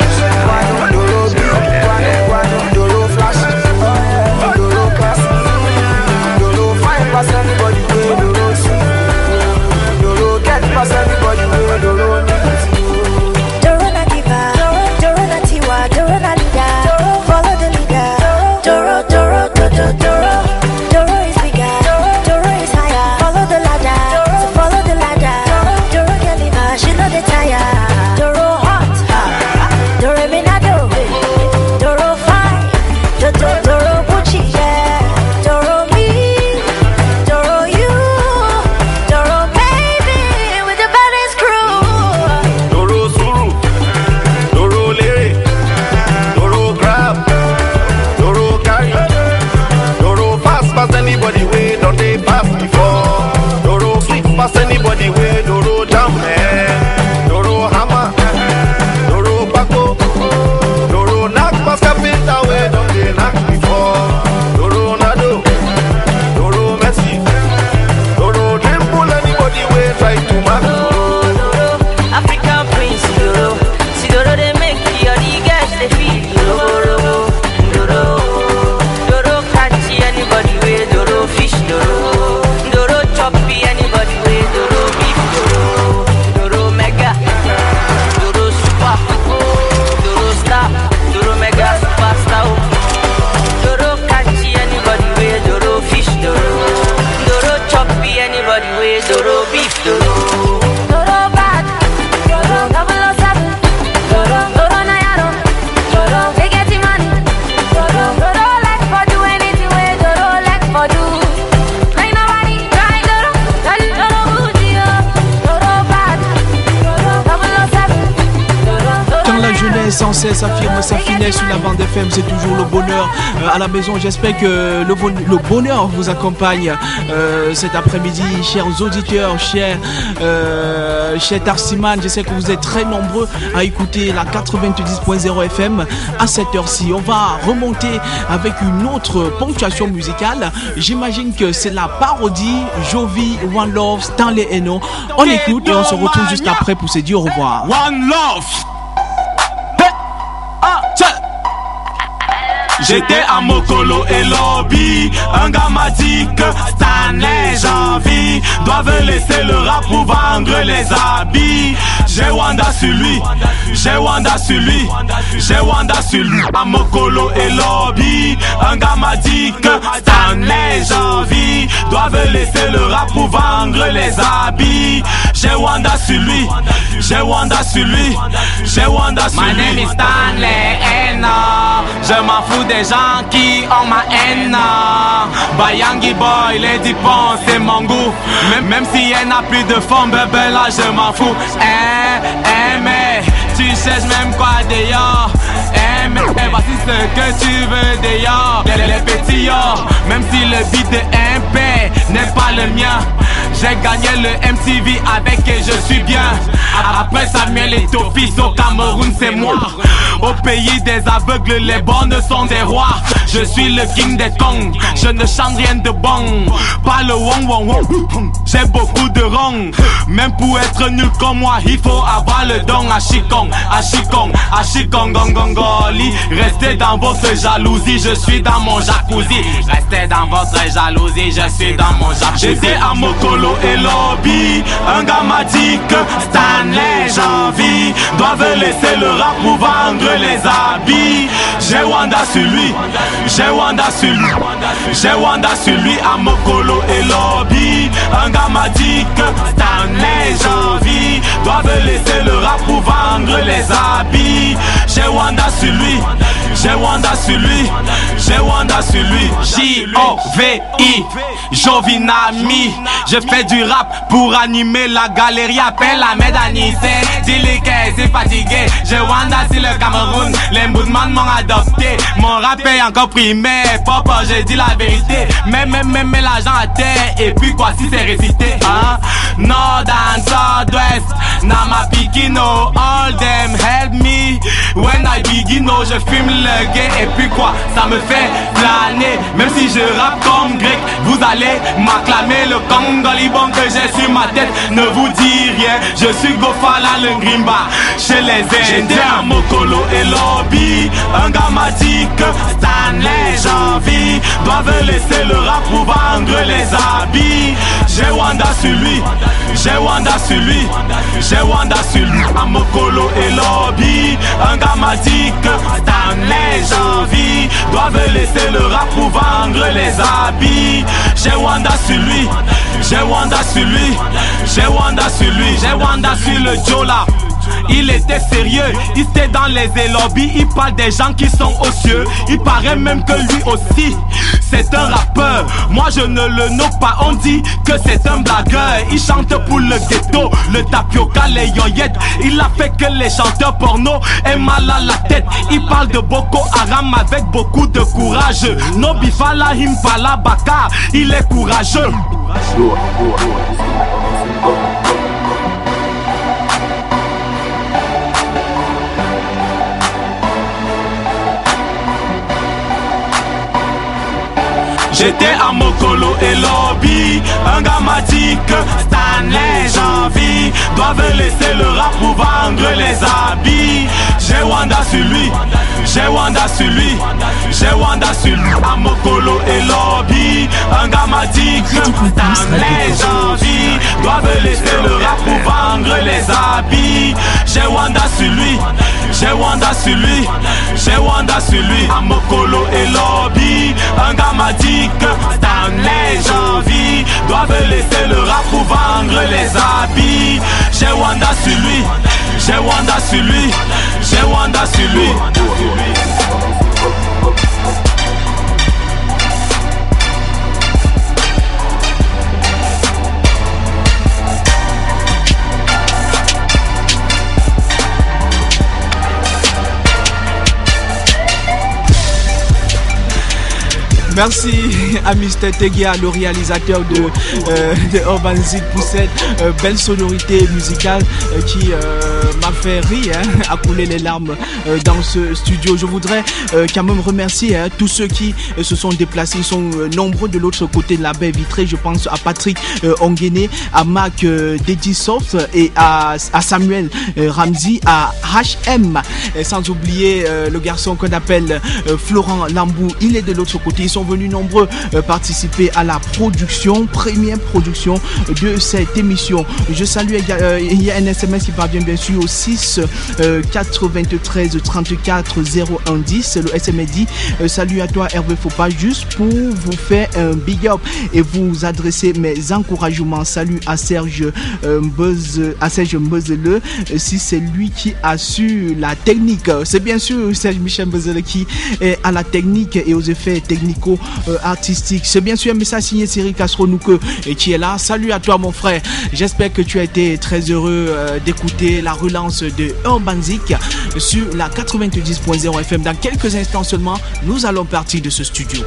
sans cesse affirme sa finesse sur la bande FM, c'est toujours le bonheur à la maison. J'espère que le bonheur vous accompagne cet après-midi, chers auditeurs, chers Tarsiman. Je sais que vous êtes très nombreux à écouter la 90.0 FM à cette heure-ci. On va remonter avec une autre ponctuation musicale. J'imagine que c'est la parodie Jovi, One Love, Stanley Eno. On écoute et on se retrouve juste après pour se dire au revoir. One Love. J'étais à Mokolo et Lobby. Un gars m'a dit que Stanley, j'envie, doivent laisser le rap pour vendre les habits. J'ai Wanda sur lui, j'ai Wanda sur lui, j'ai Wanda sur lui. À Mokolo et Lobby, un gars m'a dit que Stanley, j'envie, doivent laisser le rap pour vendre les habits. J'ai Wanda sur lui, j'ai Wanda sur lui, j'ai Wanda sur lui. My name is Stanley Eno. Je m'en fous des gens qui ont ma haine. Bayangi boy, Lady Pon, c'est mon goût. Même si elle n'a plus de fond, bébé là je m'en fous. Mais tu cherches même quoi d'ailleurs? Mais voici ce que tu veux d'ailleurs. Les petits même si le beat de MP n'est pas le mien, j'ai gagné le MTV avec et je suis bien. Après Samuel et Tofis au Cameroun c'est moi. Au pays des aveugles les bonnes sont des rois. Je suis le king des Kong, je ne chante rien de bon. Pas le wong wong wong. J'ai beaucoup de rong. Même pour être nul comme moi il faut avoir le don. Ashikong, Ashikong, Ashikong gongongoli. Restez dans votre jalousie, je suis dans mon jacuzzi. Restez dans votre jalousie, je suis dans mon jacuzzi. J'étais à Mokolo et Lobby. Un gars m'a dit que Stanley, Janvier doivent laisser le rap pour vendre les habits. J'ai Wanda sur lui, j'ai Wanda sur lui, j'ai Wanda sur lui, à Mokolo et Lobby. Un gars m'a dit que Stanley, Janvier doivent laisser le rap pour vendre les habits. J'ai Wanda sur lui, j'ai Wanda sur lui, j'ai Wanda sur lui. J-O-V-I, Jovinami. Je fais du rap pour animer la galerie. Appelle la Médanie, dis-lui que c'est fatigué. J'ai Wanda sur le Cameroun, les mouvements m'ont adopté. Mon rap est encore primaire, papa j'ai dit la vérité. Mais l'argent à terre, et puis quoi si c'est récité, hein? Nord and Southwest, Nama Pikino, all them help me. When I begin, oh, je fume le gay, et puis quoi, ça me fait planer. Même si je rappe comme grec, vous allez m'acclamer. Le Congolibon que j'ai sur ma tête ne vous dit rien. Je suis Gofala le Grimba, chez les Indiens, Mokolo et Lobby. Un gars m'a dit que Stanley, Janvier doivent laisser le rap pour vendre les habits. J'ai Wanda sur lui, j'ai Wanda sur lui, j'ai Wanda sur lui, à Mokolo et Lobby. Un gars m'a dit que Stanley, Janvier doivent laisser le rap pour vendre les habits. J'ai Wanda sur lui, j'ai Wanda sur lui, j'ai Wanda sur lui, j'ai Wanda sur le Jola. Il était sérieux, il était dans les lobbies. Il parle des gens qui sont aux cieux. Il paraît même que lui aussi c'est un rappeur. Moi je ne le nomme pas, on dit que c'est un blagueur. Il chante pour le ghetto, le tapioca, les yoyettes. Il a fait que les chanteurs porno aient mal à la tête. Il parle de Boko Haram avec beaucoup de courage. No Bifala Himpala Baka, il est courageux. J'étais à Mokolo et Lobby. Un gars m'a dit que Stanley, Janvier doivent laisser le rap pour vendre les habits. J'ai Wanda sur lui, j'ai Wanda sur lui, j'ai Wanda sur lui, à Mokolo et Lobby. Un gars m'a dit que Stanley, Janvier doivent laisser le rap pour vendre les habits. J'ai Wanda sur lui, j'ai Wanda sur lui, j'ai Wanda sur lui, à Mokolo et Lobby. Un gars m'a dit que Stanley, Janvier doivent laisser le rap pour vendre les habits. J'ai Wanda sur lui, j'ai Wanda sur lui, j'ai Wanda sur lui. Merci à Mr. Tegia, le réalisateur de Urban Zik, pour cette belle sonorité musicale qui m'a fait rire, à couler les larmes dans ce studio. Je voudrais quand même remercier tous ceux qui se sont déplacés. Ils sont nombreux de l'autre côté de la baie vitrée. Je pense à Patrick Onguené, à Mac Dedisoft et à Samuel Ramzi, à HM, et sans oublier le garçon qu'on appelle Florent Lambou. Il est de l'autre côté. Ils sont venus nombreux participer à la production, première production de cette émission. Je salue, il y a un SMS qui parvient bien sûr au 6 93 34 01 10. Le SMS dit salut à toi Hervé Faupas, juste pour vous faire un big up et vous adresser mes encouragements. Salut à Serge Mbeuzeleux, si c'est lui qui assure la technique. C'est bien sûr Serge Michel Mbeuzeleux qui est à la technique et aux effets technico-artistiques. C'est bien sûr un message signé Cyril Castronouque qui est là. Salut à toi mon frère. J'espère que tu as été très heureux d'écouter la relance de Urban Zik sur la 90.0 FM. Dans quelques instants seulement, nous allons partir de ce studio.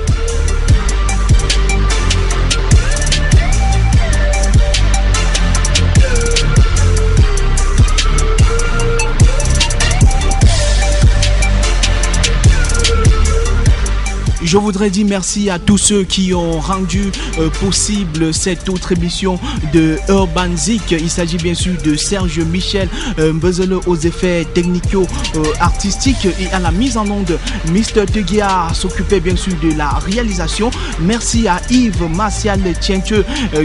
Je voudrais dire merci à tous ceux qui ont rendu possible cette autre émission de Urban Zik. Il s'agit bien sûr de Serge Michel Mbezele aux effets technico-artistiques et à la mise en onde. Mr. Teguia s'occupait bien sûr de la réalisation. Merci à Yves Martial Tienque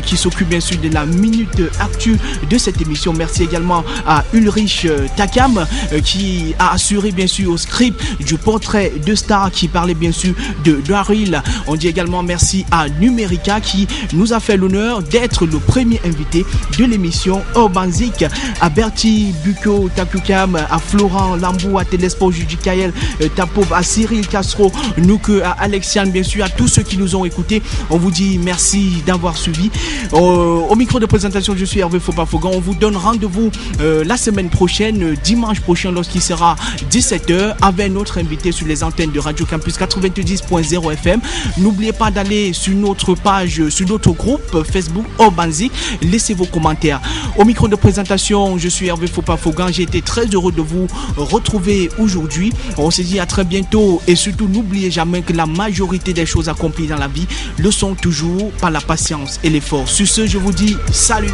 qui s'occupe bien sûr de la minute actu de cette émission. Merci également à Ulrich Takam qui a assuré bien sûr au script du portrait de star qui parlait bien sûr de Daryl. On dit également merci à Numérica qui nous a fait l'honneur d'être le premier invité de l'émission Urban Zik, à Bertie Bucco Takukam, à Florent Lambou, à Télesport Judicaël Tapov, à Cyril Castro, Nouke, à Alexiane, bien sûr, à tous ceux qui nous ont écoutés. On vous dit merci d'avoir suivi. Au micro de présentation, je suis Hervé Fopafogan. On vous donne rendez-vous la semaine prochaine, dimanche prochain, lorsqu'il sera 17h, avec notre invité sur les antennes de Radio Campus 90.0 FM. N'oubliez pas d'aller sur notre page, sur notre groupe Facebook Urban Zik. Laissez vos commentaires. Au micro de présentation, je suis Hervé Fopafogan. J'ai été très heureux de vous retrouver aujourd'hui. On se dit à très bientôt et surtout n'oubliez jamais que la majorité des choses accomplies dans la vie le sont toujours par la patience et l'effort. Sur ce, je vous dis salut.